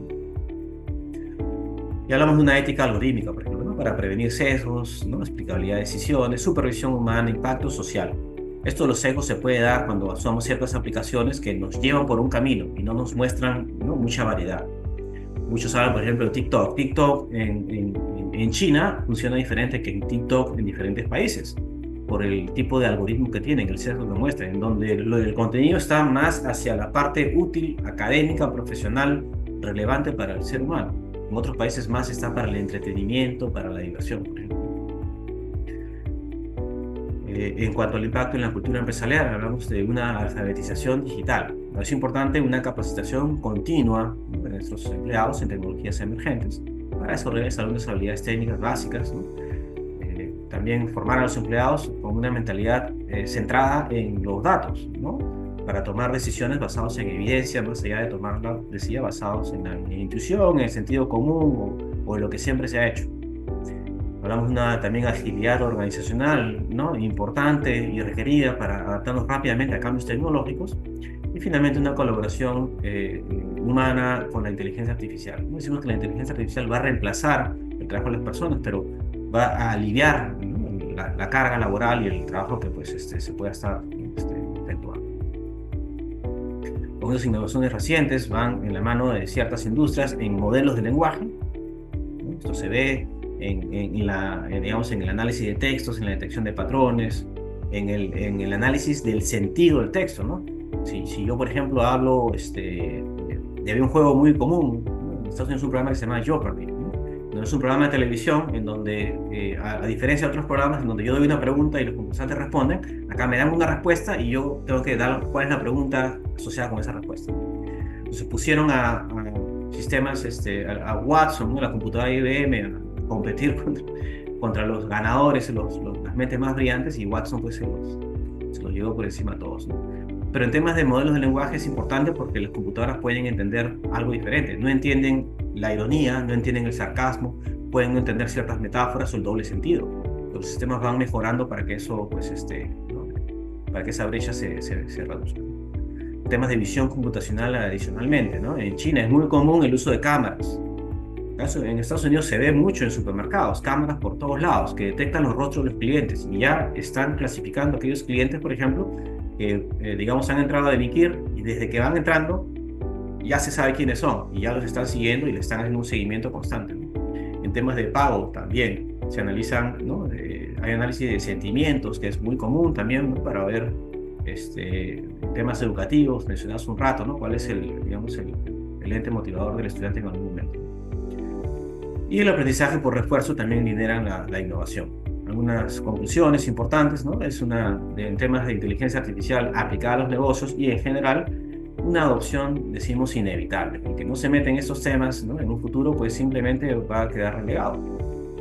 Speaker 2: Y hablamos de una ética algorítmica, por ejemplo, ¿no? Para prevenir sesgos, ¿no? Explicabilidad de decisiones, supervisión humana, impacto social. Esto de los sesgos se puede dar cuando usamos ciertas aplicaciones que nos llevan por un camino y no nos muestran, ¿no? Mucha variedad. Muchos saben, por ejemplo, TikTok. TikTok en China funciona diferente que en TikTok en diferentes países, por el tipo de algoritmo que tienen, el sesgo que muestran, en donde el contenido está más hacia la parte útil, académica, profesional, relevante para el ser humano. En otros países más está para el entretenimiento, para la diversión, por ejemplo. En cuanto al impacto en la cultura empresarial, hablamos de una alfabetización digital. Es importante una capacitación continua de nuestros empleados en tecnologías emergentes para desarrollar algunas habilidades técnicas básicas, ¿no? También formar a los empleados con una mentalidad centrada en los datos, ¿no? Para tomar decisiones basadas en evidencia, más allá de tomar la decisión basados en la intuición, en el sentido común o en lo que siempre se ha hecho. Hablamos de una también agilidad organizacional, ¿no? Importante y requerida para adaptarnos rápidamente a cambios tecnológicos. Y finalmente una colaboración humana con la inteligencia artificial. No decimos que la inteligencia artificial va a reemplazar el trabajo de las personas, pero va a aliviar, ¿no? la carga laboral y el trabajo que pues, se pueda estar efectuando. Algunas innovaciones recientes van en la mano de ciertas industrias en modelos de lenguaje, ¿no? Esto se ve en el análisis de textos, en la detección de patrones, en el análisis del sentido del texto, ¿no? Si yo, por ejemplo, hablo de un juego muy común, ¿no? En Estados Unidos es un programa que se llama Jeopardy, ¿no? No es un programa de televisión en donde, a diferencia de otros programas en donde yo doy una pregunta y los concursantes responden, acá me dan una respuesta y yo tengo que dar cuál es la pregunta asociada con esa respuesta. Entonces pusieron a sistemas, a Watson, ¿no? La computadora IBM, a competir contra los ganadores, las mentes más brillantes, y Watson pues se los llevó por encima a todos, ¿no? Pero en temas de modelos de lenguaje es importante porque las computadoras pueden entender algo diferente. No entienden la ironía, no entienden el sarcasmo, pueden entender ciertas metáforas o el doble sentido. Los sistemas van mejorando para que eso, pues, ¿no? Para que esa brecha se reduzca. Temas de visión computacional adicionalmente, ¿no? En China es muy común el uso de cámaras. En Estados Unidos se ve mucho en supermercados, cámaras por todos lados que detectan los rostros de los clientes y ya están clasificando aquellos clientes, por ejemplo, que digamos han entrado a delinquir y desde que van entrando ya se sabe quiénes son y ya los están siguiendo y le están haciendo un seguimiento constante, ¿no? En temas de pago también se analizan, ¿no? Hay análisis de sentimientos que es muy común también, ¿no? Para ver temas educativos, mencionados un rato, ¿no? Cuál es el ente motivador del estudiante en algún momento. Y el aprendizaje por refuerzo también lideran la innovación. Algunas conclusiones importantes, ¿no? En temas de inteligencia artificial aplicada a los negocios y en general una adopción, decimos, inevitable. El que no se mete en estos temas, ¿no? En un futuro, pues simplemente va a quedar relegado,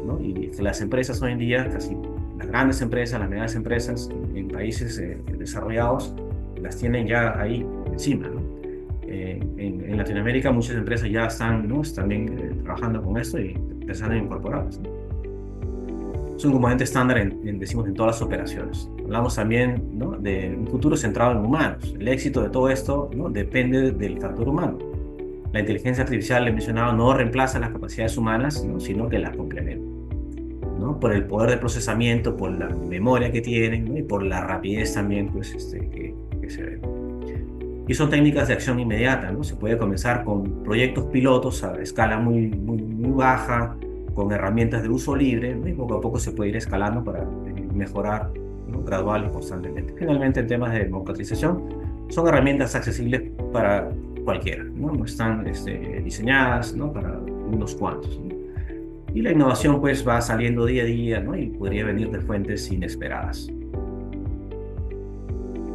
Speaker 2: ¿no? Y las empresas hoy en día, casi las grandes empresas, las medianas empresas en países desarrollados, las tienen ya ahí encima, ¿no? En Latinoamérica muchas empresas ya están, ¿no? También trabajando con esto y empezando a incorporarlas, ¿no? Es un componente estándar decimos, en todas las operaciones. Hablamos también, ¿no?, de un futuro centrado en humanos. El éxito de todo esto, ¿no?, depende del factor humano. La inteligencia artificial, le he mencionado, no reemplaza las capacidades humanas, ¿no?, sino que las complementa, ¿no?, por el poder de procesamiento, por la memoria que tienen, ¿no?, y por la rapidez también, pues, que se ve. Y son técnicas de acción inmediata, ¿no? Se puede comenzar con proyectos pilotos a escala muy baja, con herramientas de uso libre, ¿no?, y poco a poco se puede ir escalando para mejorar, ¿no?, gradual y constantemente. Finalmente, en temas de democratización, son herramientas accesibles para cualquiera, ¿no? No están diseñadas, ¿no?, para unos cuantos, ¿no? Y la innovación, pues, va saliendo día a día, ¿no?, y podría venir de fuentes inesperadas.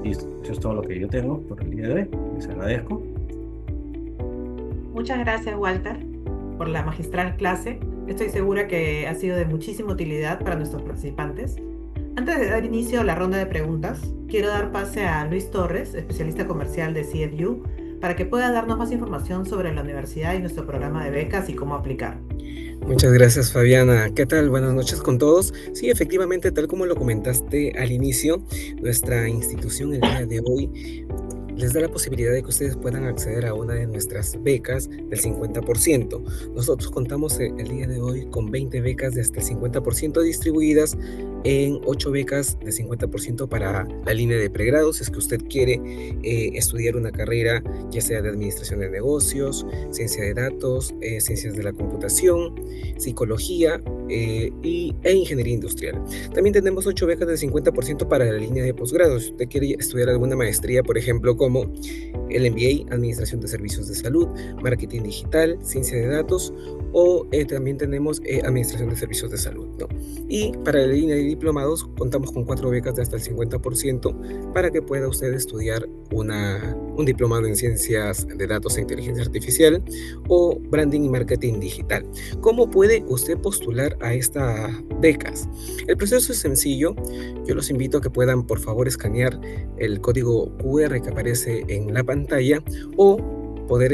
Speaker 2: Listo, eso es todo lo que yo tengo por el día de hoy. Les agradezco.
Speaker 1: Muchas gracias, Walter, por la magistral clase. Estoy segura que ha sido de muchísima utilidad para nuestros participantes. Antes de dar inicio a la ronda de preguntas, quiero dar pase a Luis Torres, especialista comercial de CFU, para que pueda darnos más información sobre la universidad y nuestro programa de becas y cómo aplicar.
Speaker 3: Muchas gracias, Fabiana. ¿Qué tal? Buenas noches con todos. Sí, efectivamente, tal como lo comentaste al inicio, nuestra institución el día de hoy les da la posibilidad de que ustedes puedan acceder a una de nuestras becas del 50%. Nosotros contamos el día de hoy con 20 becas de hasta el 50% distribuidas en 8 becas de 50% para la línea de pregrado, si es que usted quiere estudiar una carrera ya sea de administración de negocios, ciencia de datos, ciencias de la computación, psicología e ingeniería industrial. También tenemos 8 becas del 50% para la línea de posgrado. Si usted quiere estudiar alguna maestría, por ejemplo, como el MBA, Administración de Servicios de Salud, Marketing Digital, Ciencia de Datos, o también tenemos Administración de Servicios de Salud, ¿no? Y para la línea de diplomados contamos con 4 becas de hasta el 50% para que pueda usted estudiar un diplomado en Ciencias de Datos e Inteligencia Artificial o Branding y Marketing Digital. ¿Cómo puede usted postular a estas becas? El proceso es sencillo. Yo los invito a que puedan, por favor, escanear el código QR que aparece en la pantalla o poder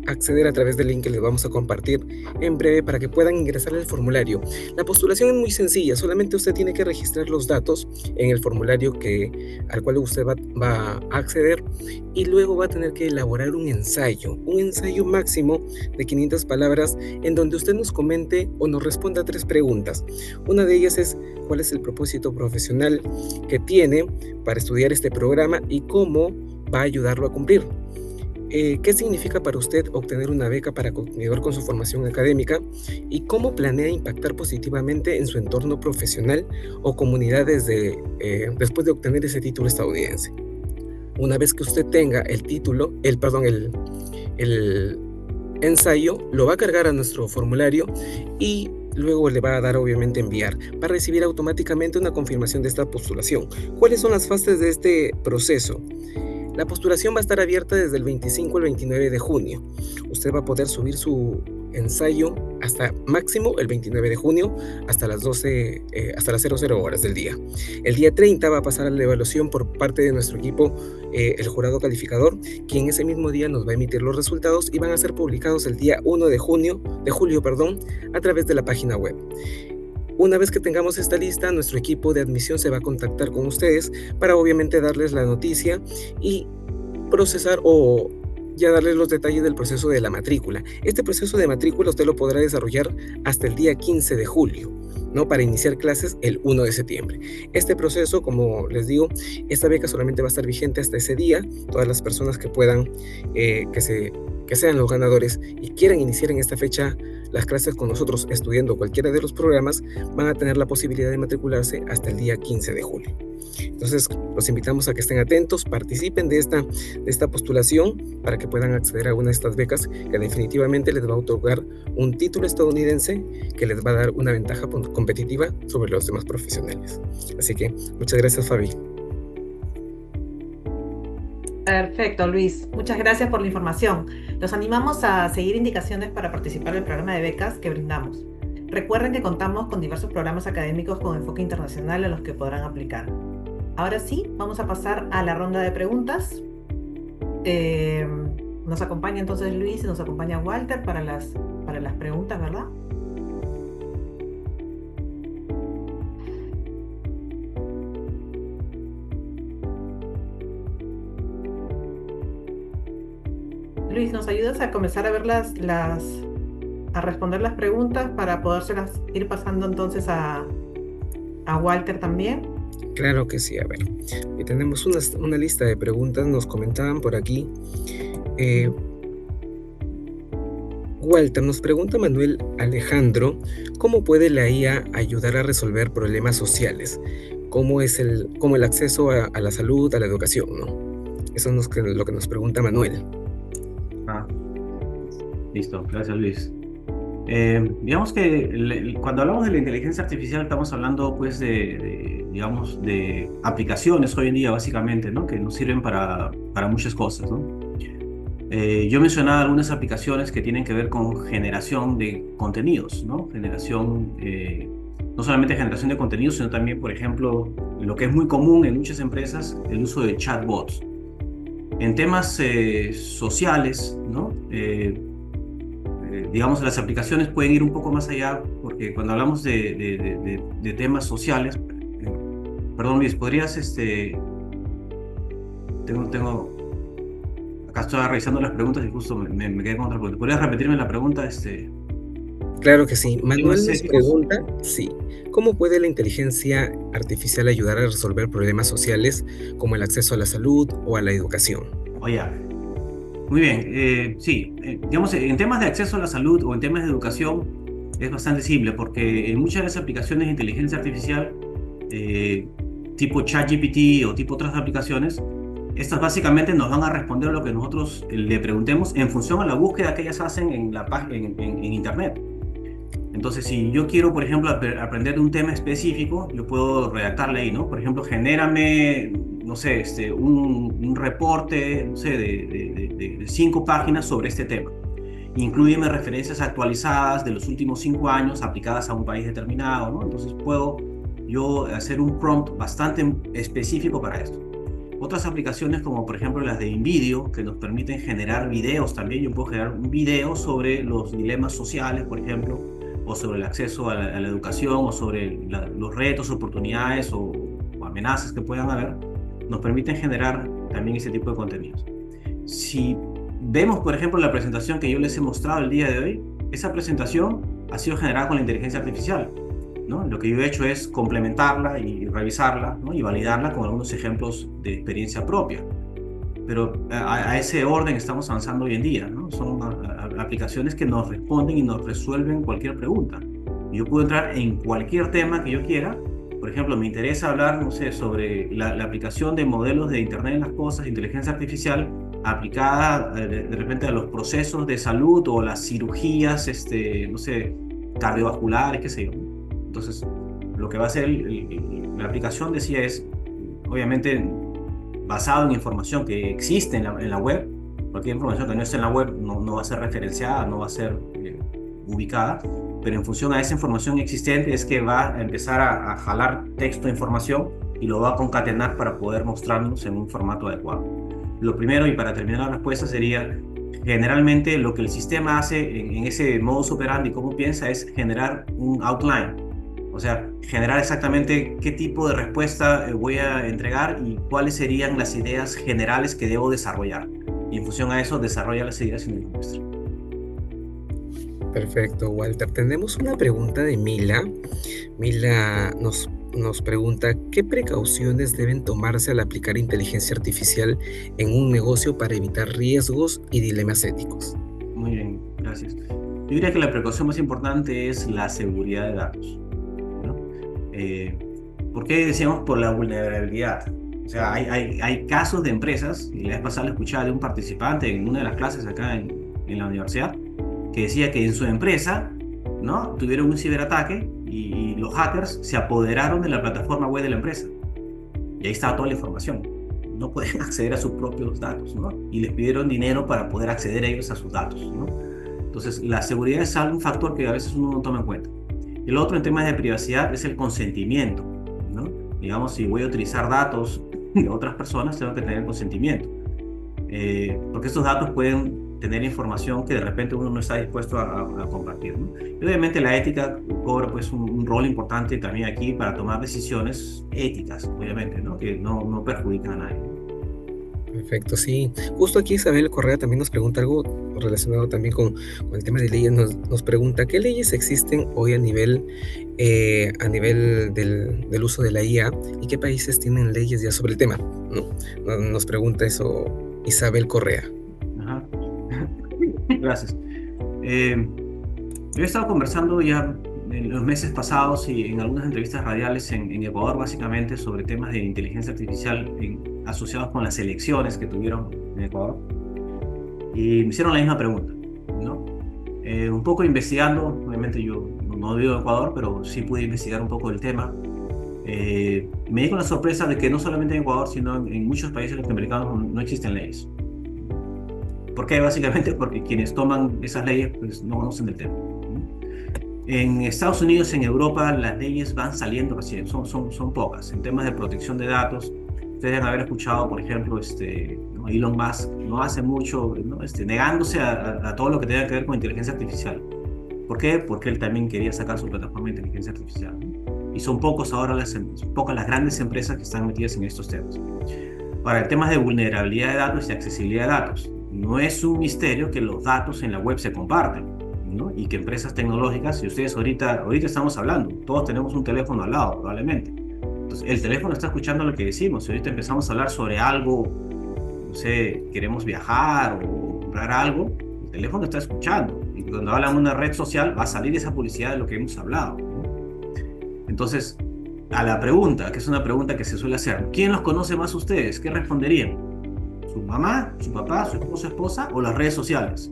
Speaker 3: acceder a través del link que les vamos a compartir en breve para que puedan ingresar al formulario. La postulación es muy sencilla, solamente usted tiene que registrar los datos en el formulario al cual usted va a acceder, y luego va a tener que elaborar un ensayo máximo de 500 palabras en donde usted nos comente o nos responda 3 preguntas. Una de ellas es: ¿cuál es el propósito profesional que tiene para estudiar este programa y cómo va a ayudarlo a cumplir? ¿Qué significa para usted obtener una beca para continuar con su formación académica? ¿Y cómo planea impactar positivamente en su entorno profesional o comunidad después de obtener ese título estadounidense? Una vez que usted tenga el ensayo, lo va a cargar a nuestro formulario y luego le va a dar, obviamente, enviar. Va a recibir automáticamente una confirmación de esta postulación. ¿Cuáles son las fases de este proceso? La postulación va a estar abierta desde el 25 al 29 de junio. Usted va a poder subir su ensayo hasta máximo el 29 de junio hasta las 00 horas del día. El día 30 va a pasar a la evaluación por parte de nuestro equipo, el jurado calificador, quien ese mismo día nos va a emitir los resultados y van a ser publicados el día 1 de julio, a través de la página web. Una vez que tengamos esta lista, nuestro equipo de admisión se va a contactar con ustedes para, obviamente, darles la noticia y procesar o ya darles los detalles del proceso de la matrícula. Este proceso de matrícula usted lo podrá desarrollar hasta el día 15 de julio, ¿no?, para iniciar clases el 1 de septiembre. Este proceso, como les digo, esta beca solamente va a estar vigente hasta ese día. Todas las personas que puedan, que sean los ganadores y quieran iniciar en esta fecha las clases con nosotros estudiando cualquiera de los programas, van a tener la posibilidad de matricularse hasta el día 15 de julio. Entonces, los invitamos a que estén atentos, participen de esta postulación para que puedan acceder a una de estas becas que definitivamente les va a otorgar un título estadounidense que les va a dar una ventaja competitiva sobre los demás profesionales. Así que, muchas gracias, Fabi.
Speaker 1: Perfecto, Luis. Muchas gracias por la información. Los animamos a seguir indicaciones para participar del programa de becas que brindamos. Recuerden que contamos con diversos programas académicos con enfoque internacional a los que podrán aplicar. Ahora sí, vamos a pasar a la ronda de preguntas. Nos acompaña entonces Luis y nos acompaña Walter para las preguntas, ¿verdad? Luis, ¿nos ayudas a comenzar a ver a responder las preguntas para podérselas ir pasando entonces a Walter también?
Speaker 3: Claro que sí, a ver. Tenemos una lista de preguntas, nos comentaban por aquí. Walter, nos pregunta Manuel Alejandro, ¿cómo puede la IA ayudar a resolver problemas sociales? Como el acceso a la salud, a la educación, ¿no? Eso es lo que nos pregunta Manuel.
Speaker 2: Listo, gracias Luis. Digamos que cuando hablamos de la inteligencia artificial estamos hablando pues digamos, de aplicaciones hoy en día básicamente, ¿no? Que nos sirven para muchas cosas, ¿no? Yo mencionaba algunas aplicaciones que tienen que ver con generación de contenidos, ¿no? No solamente generación de contenidos, sino también, por ejemplo, lo que es muy común en muchas empresas, el uso de chatbots. En temas sociales, ¿no? Digamos, las aplicaciones pueden ir un poco más allá, porque cuando hablamos de temas sociales, perdón Luis, ¿podrías, acá estoy revisando las preguntas y justo me quedé con otra pregunta. ¿Podrías repetirme la pregunta?
Speaker 3: Claro que sí. Manuel nos
Speaker 2: éticos?
Speaker 3: pregunta, sí, ¿cómo puede la inteligencia artificial ayudar a resolver problemas sociales como el acceso a la salud o a la educación?
Speaker 2: Oye, muy bien. Sí, digamos, en temas de acceso a la salud o en temas de educación es bastante simple, porque en muchas de las aplicaciones de inteligencia artificial, tipo ChatGPT o tipo otras aplicaciones, estas básicamente nos van a responder lo que nosotros le preguntemos en función a la búsqueda que ellas hacen en Internet. Entonces, si yo quiero, por ejemplo, aprender de un tema específico, yo puedo redactarle ahí, ¿no? Por ejemplo, genérame, no sé, un reporte, no sé, de 5 páginas sobre este tema. Inclúyeme referencias actualizadas de los últimos 5 años aplicadas a un país determinado, ¿no? Entonces puedo yo hacer un prompt bastante específico para esto. Otras aplicaciones como por ejemplo las de InVideo, que nos permiten generar videos también. Yo puedo generar un video sobre los dilemas sociales, por ejemplo, o sobre el acceso a la educación, o sobre los retos, oportunidades o amenazas que puedan haber. Nos permiten generar también ese tipo de contenidos. Si vemos, por ejemplo, la presentación que yo les he mostrado el día de hoy, esa presentación ha sido generada con la inteligencia artificial, ¿no? Lo que yo he hecho es complementarla y revisarla, ¿no? Y validarla con algunos ejemplos de experiencia propia. Pero a ese orden estamos avanzando hoy en día, ¿no? Son aplicaciones que nos responden y nos resuelven cualquier pregunta. Yo puedo entrar en cualquier tema que yo quiera. Por ejemplo, me interesa hablar, no sé, sobre la aplicación de modelos de Internet de las Cosas, inteligencia artificial, aplicada de repente a los procesos de salud o las cirugías, no sé, cardiovasculares, qué sé yo. Entonces, lo que va a hacer la aplicación, decía, es obviamente basado en información que existe en la web. Cualquier información que no esté en la web no va a ser referenciada, no va a ser ubicada, pero en función a esa información existente es que va a empezar a jalar texto de información y lo va a concatenar para poder mostrarnos en un formato adecuado. Lo primero, y para terminar la respuesta, sería generalmente lo que el sistema hace en ese modus operandi, cómo piensa, es generar un outline. O sea, generar exactamente qué tipo de respuesta voy a entregar y cuáles serían las ideas generales que debo desarrollar. Y en función a eso, desarrolla las ideas y me las muestra.
Speaker 3: Perfecto, Walter. Tenemos una pregunta de Mila. Mila nos pregunta, ¿qué precauciones deben tomarse al aplicar inteligencia artificial en un negocio para evitar riesgos y dilemas éticos?
Speaker 2: Muy bien, gracias. Yo diría que la precaución más importante es la seguridad de datos, ¿no? ¿Por qué decíamos por la vulnerabilidad? O sea, hay casos de empresas, y la vez pasada lo escuchaba de un participante en una de las clases acá en la universidad, que decía que en su empresa, ¿no?, tuvieron un ciberataque y los hackers se apoderaron de la plataforma web de la empresa. Y ahí estaba toda la información. No pueden acceder a sus propios datos, ¿no? Y les pidieron dinero para poder acceder ellos a sus datos, ¿no? Entonces, la seguridad es un factor que a veces uno no toma en cuenta. El otro en temas de privacidad es el consentimiento, ¿no? Digamos, si voy a utilizar datos de otras personas, tengo que tener consentimiento. Porque estos datos pueden tener información que de repente uno no está dispuesto a compartir, ¿no? Y obviamente la ética cobra pues un rol importante también aquí para tomar decisiones éticas, obviamente, ¿no? Que no perjudican a nadie.
Speaker 3: Perfecto, sí. Justo aquí Isabel Correa también nos pregunta algo relacionado también con el tema de leyes. Nos pregunta, ¿qué leyes existen hoy a nivel del uso de la IA y qué países tienen leyes ya sobre el tema? ¿No? Nos pregunta eso Isabel Correa.
Speaker 2: Ajá. Gracias. Yo he estado conversando ya en los meses pasados y en algunas entrevistas radiales en Ecuador, básicamente, sobre temas de inteligencia artificial asociados con las elecciones que tuvieron en Ecuador. Y me hicieron la misma pregunta, ¿no? Un poco investigando, obviamente yo no vivo en Ecuador, pero sí pude investigar un poco el tema. Me di con la sorpresa de que no solamente en Ecuador, sino en muchos países latinoamericanos no existen leyes. ¿Por qué? Básicamente porque quienes toman esas leyes pues, no conocen del tema. En Estados Unidos, en Europa, las leyes van saliendo recién, son pocas. En temas de protección de datos, ustedes deben haber escuchado, por ejemplo, ¿no? Elon Musk no hace mucho, ¿no? Negándose a todo lo que tenga que ver con inteligencia artificial. ¿Por qué? Porque él también quería sacar su plataforma de inteligencia artificial, ¿no? Y son pocas las grandes empresas que están metidas en estos temas. Para el tema de vulnerabilidad de datos y accesibilidad de datos, no es un misterio que los datos en la web se comparten, ¿no? Y que empresas tecnológicas, si ustedes ahorita estamos hablando, todos tenemos un teléfono al lado, probablemente. Entonces, el teléfono está escuchando lo que decimos. Si ahorita empezamos a hablar sobre algo, no sé, queremos viajar o comprar algo, el teléfono está escuchando. Y cuando hablan de una red social, va a salir esa publicidad de lo que hemos hablado, ¿no? Entonces, a la pregunta, que es una pregunta que se suele hacer, ¿quién los conoce más a ustedes? ¿Qué responderían? ¿Su mamá, su papá, su esposo, esposa o las redes sociales?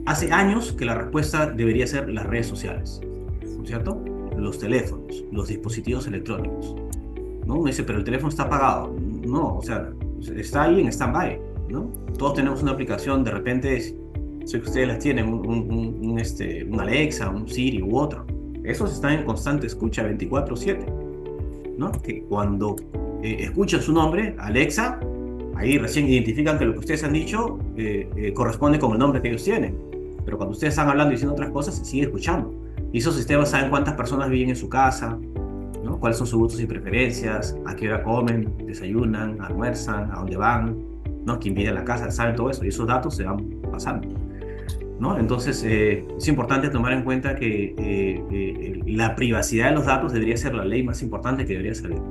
Speaker 2: Hace años que la respuesta debería ser las redes sociales, ¿no es cierto? Los teléfonos, los dispositivos electrónicos, ¿no? Uno dice, pero el teléfono está apagado. No, o sea, está ahí en stand-by, ¿no? Todos tenemos una aplicación, de repente, sé que ustedes las tienen, un Alexa, un Siri u otro. Esos están en constante escucha 24/7, ¿no? Que cuando escuchan su nombre, Alexa, ahí recién identifican que lo que ustedes han dicho corresponde con el nombre que ellos tienen. Pero cuando ustedes están hablando y diciendo otras cosas, se sigue escuchando. Y esos sistemas saben cuántas personas viven en su casa, ¿no? Cuáles son sus gustos y preferencias, a qué hora comen, desayunan, almuerzan, a dónde van, ¿no? Quién vive en la casa, saben todo eso. Y esos datos se van pasando, ¿no? Entonces, es importante tomar en cuenta que la privacidad de los datos debería ser la ley más importante que debería salir,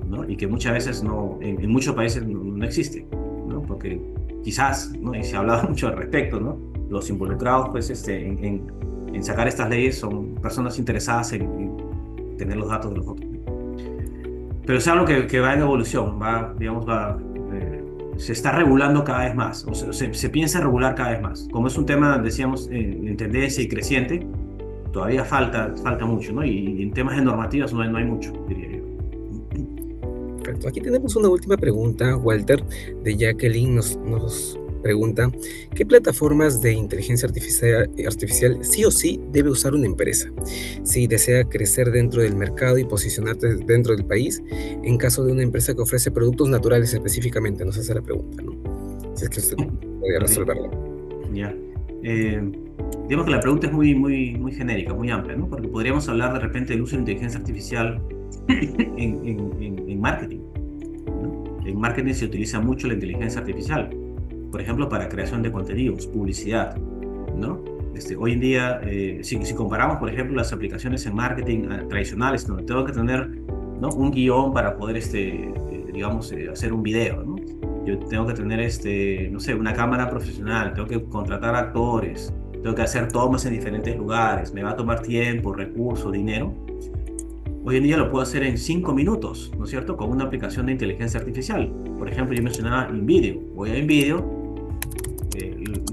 Speaker 2: ¿no? Y que muchas veces en muchos países no existe, ¿no? Porque quizás, ¿no? Y se ha hablado mucho al respecto, ¿no? Los involucrados pues, en sacar estas leyes son personas interesadas en tener los datos de los otros. Pero es algo que va en evolución, se está regulando cada vez más, o se piensa regular cada vez más. Como es un tema, decíamos, en tendencia y creciente, todavía falta mucho, ¿no? Y en temas de normativas no hay mucho, diría yo.
Speaker 3: Perfecto. Aquí tenemos una última pregunta, Walter, de Jacqueline nos pregunta, ¿qué plataformas de inteligencia artificial sí o sí debe usar una empresa si desea crecer dentro del mercado y posicionarse dentro del país en caso de una empresa que ofrece productos naturales específicamente? Nos hace la pregunta, ¿no? Si es que usted podría resolverla.
Speaker 2: Ya. Digamos que la pregunta es muy genérica, muy amplia, ¿no? Porque podríamos hablar de repente del uso de inteligencia artificial en marketing, ¿no? En marketing se utiliza mucho la inteligencia artificial, por ejemplo, para creación de contenidos, publicidad, ¿no? Hoy en día, si comparamos, por ejemplo, las aplicaciones en marketing tradicionales, donde tengo que tener, ¿no? Un guión para poder, hacer un video, ¿no? Yo tengo que tener, no sé, una cámara profesional, tengo que contratar actores, tengo que hacer tomas en diferentes lugares, me va a tomar tiempo, recursos, dinero. Hoy en día lo puedo hacer en 5 minutos, ¿no es cierto? Con una aplicación de inteligencia artificial. Por ejemplo, yo mencionaba InVideo. Voy a InVideo.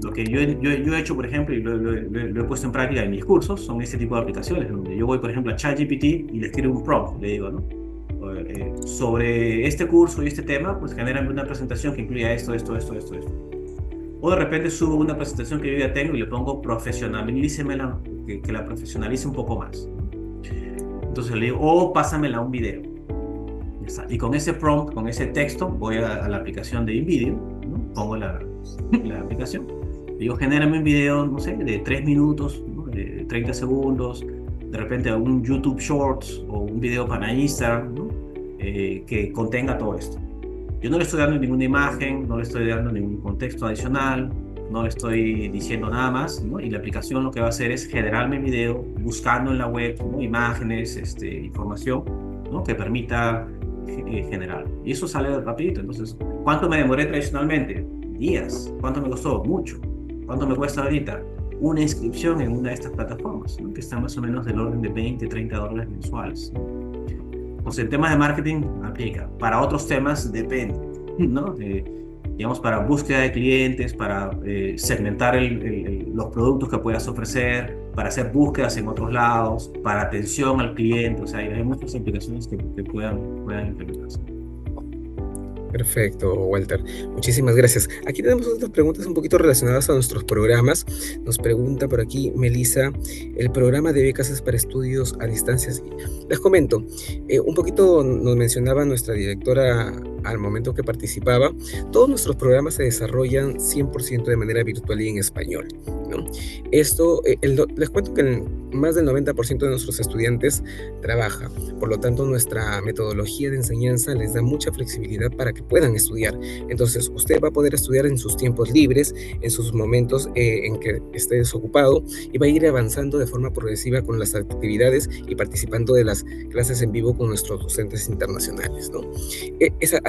Speaker 2: Lo que yo he hecho, por ejemplo, y lo he puesto en práctica en mis cursos, son este tipo de aplicaciones, donde yo voy, por ejemplo, a ChatGPT y le escribo un prompt, le digo, ¿no? Sobre este curso y este tema, pues genérame una presentación que incluya esto. O de repente subo una presentación que yo ya tengo y le pongo profesionalícemela, que la profesionalice un poco más. Entonces le digo, pásamela un video. Y con ese prompt, con ese texto, voy a la aplicación de InVideo, ¿no? Pongo la aplicación. Digo, genérame un video, no sé, de 3 minutos, ¿no? De 30 segundos, de repente un YouTube Shorts o un video para Instagram, ¿no? Que contenga todo esto. Yo no le estoy dando ninguna imagen, no le estoy dando ningún contexto adicional, no le estoy diciendo nada más, ¿no? Y la aplicación lo que va a hacer es generarme el video buscando en la web, ¿no? Imágenes, información, ¿no? Que permita generar. Y eso sale rapidito. Entonces, ¿cuánto me demoré tradicionalmente? Días. ¿Cuánto me costó? Mucho. ¿Cuánto me cuesta ahorita? Una inscripción en una de estas plataformas, ¿no? Que está más o menos del orden de 20, $30 mensuales, ¿no? Entonces, en temas de marketing aplica. Para otros temas depende, ¿no? Digamos, para búsqueda de clientes, para segmentar los productos que puedas ofrecer, para hacer búsquedas en otros lados, para atención al cliente. O sea, hay muchas aplicaciones que puedan implementarse.
Speaker 3: Perfecto, Walter. Muchísimas gracias. Aquí tenemos otras preguntas un poquito relacionadas a nuestros programas. Nos pregunta por aquí Melissa, ¿el programa de becas es para estudios a distancia? Les comento, un poquito nos mencionaba nuestra directora al momento que participaba, todos nuestros programas se desarrollan 100% de manera virtual y en español, ¿no? Esto, les cuento que más del 90% de nuestros estudiantes trabaja, por lo tanto nuestra metodología de enseñanza les da mucha flexibilidad para que puedan estudiar. Entonces usted va a poder estudiar en sus tiempos libres, en sus momentos en que esté desocupado, y va a ir avanzando de forma progresiva con las actividades y participando de las clases en vivo con nuestros docentes internacionales, ¿no?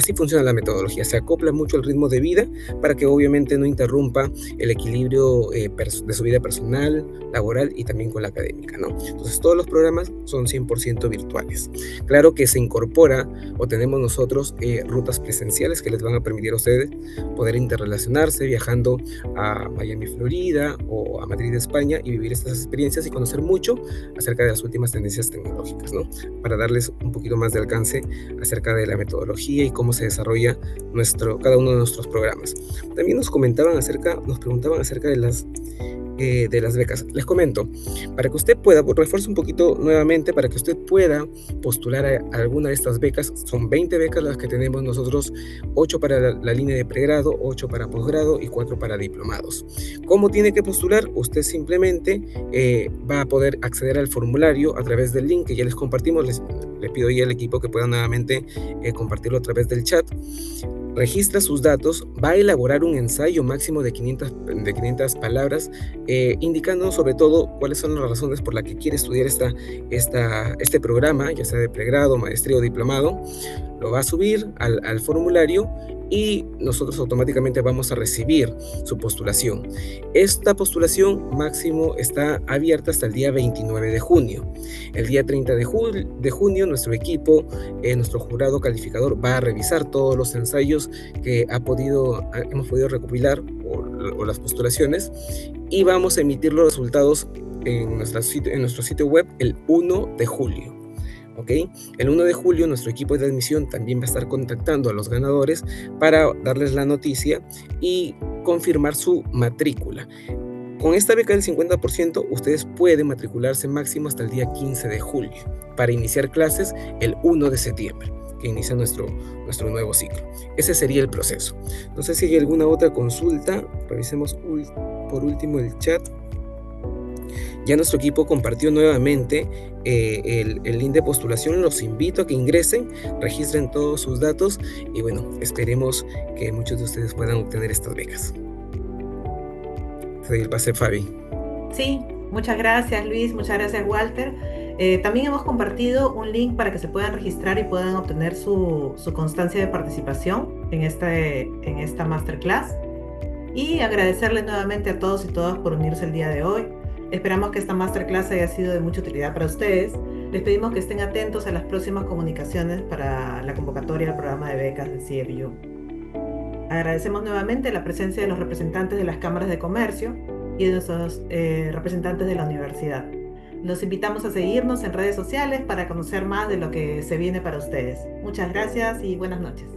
Speaker 3: Así funciona la metodología, se acopla mucho al ritmo de vida para que obviamente no interrumpa el equilibrio de su vida personal, laboral y también con la académica, ¿no? Entonces todos los programas son 100% virtuales. Claro que se incorpora o tenemos nosotros rutas presenciales que les van a permitir a ustedes poder interrelacionarse viajando a Miami, Florida o a Madrid, España, y vivir estas experiencias y conocer mucho acerca de las últimas tendencias tecnológicas, ¿no? Para darles un poquito más de alcance acerca de la metodología y cómo se desarrolla cada uno de nuestros programas. También nos preguntaban acerca de las becas. Les comento, para que usted pueda, refuerzo un poquito nuevamente, para que usted pueda postular a alguna de estas becas, son 20 becas las que tenemos nosotros, 8 para la línea de pregrado, 8 para posgrado y 4 para diplomados. ¿Cómo tiene que postular? Usted simplemente va a poder acceder al formulario a través del link que ya les compartimos. Le pido ya al equipo que pueda nuevamente compartirlo a través del chat. Registra sus datos, va a elaborar un ensayo máximo de 500 palabras, indicando sobre todo cuáles son las razones por las que quiere estudiar este programa, ya sea de pregrado, maestría o diplomado. Lo va a subir al formulario y nosotros automáticamente vamos a recibir su postulación. Esta postulación máximo está abierta hasta el día 29 de junio. El día 30 de junio nuestro equipo, nuestro jurado calificador va a revisar todos los ensayos que hemos podido recopilar o las postulaciones, y vamos a emitir los resultados en nuestro sitio web el 1 de julio. ¿Ok? El 1 de julio nuestro equipo de admisión también va a estar contactando a los ganadores para darles la noticia y confirmar su matrícula. Con esta beca del 50%, ustedes pueden matricularse máximo hasta el día 15 de julio para iniciar clases el 1 de septiembre, que inicia nuestro nuevo ciclo. Ese sería el proceso. No sé si hay alguna otra consulta. Revisemos por último el chat. Ya nuestro equipo compartió nuevamente el link de postulación. Los invito a que ingresen, registren todos sus datos y bueno, esperemos que muchos de ustedes puedan obtener estas becas. Te doy el pase, Fabi.
Speaker 1: Sí, muchas gracias, Luis, muchas gracias, Walter. También hemos compartido un link para que se puedan registrar y puedan obtener su constancia de participación en esta masterclass. Y agradecerles nuevamente a todos y todas por unirse el día de hoy. Esperamos que esta masterclass haya sido de mucha utilidad para ustedes. Les pedimos que estén atentos a las próximas comunicaciones para la convocatoria al programa de becas de CFU. Agradecemos nuevamente la presencia de los representantes de las cámaras de comercio y de nuestros representantes de la universidad. Los invitamos a seguirnos en redes sociales para conocer más de lo que se viene para ustedes. Muchas gracias y buenas noches.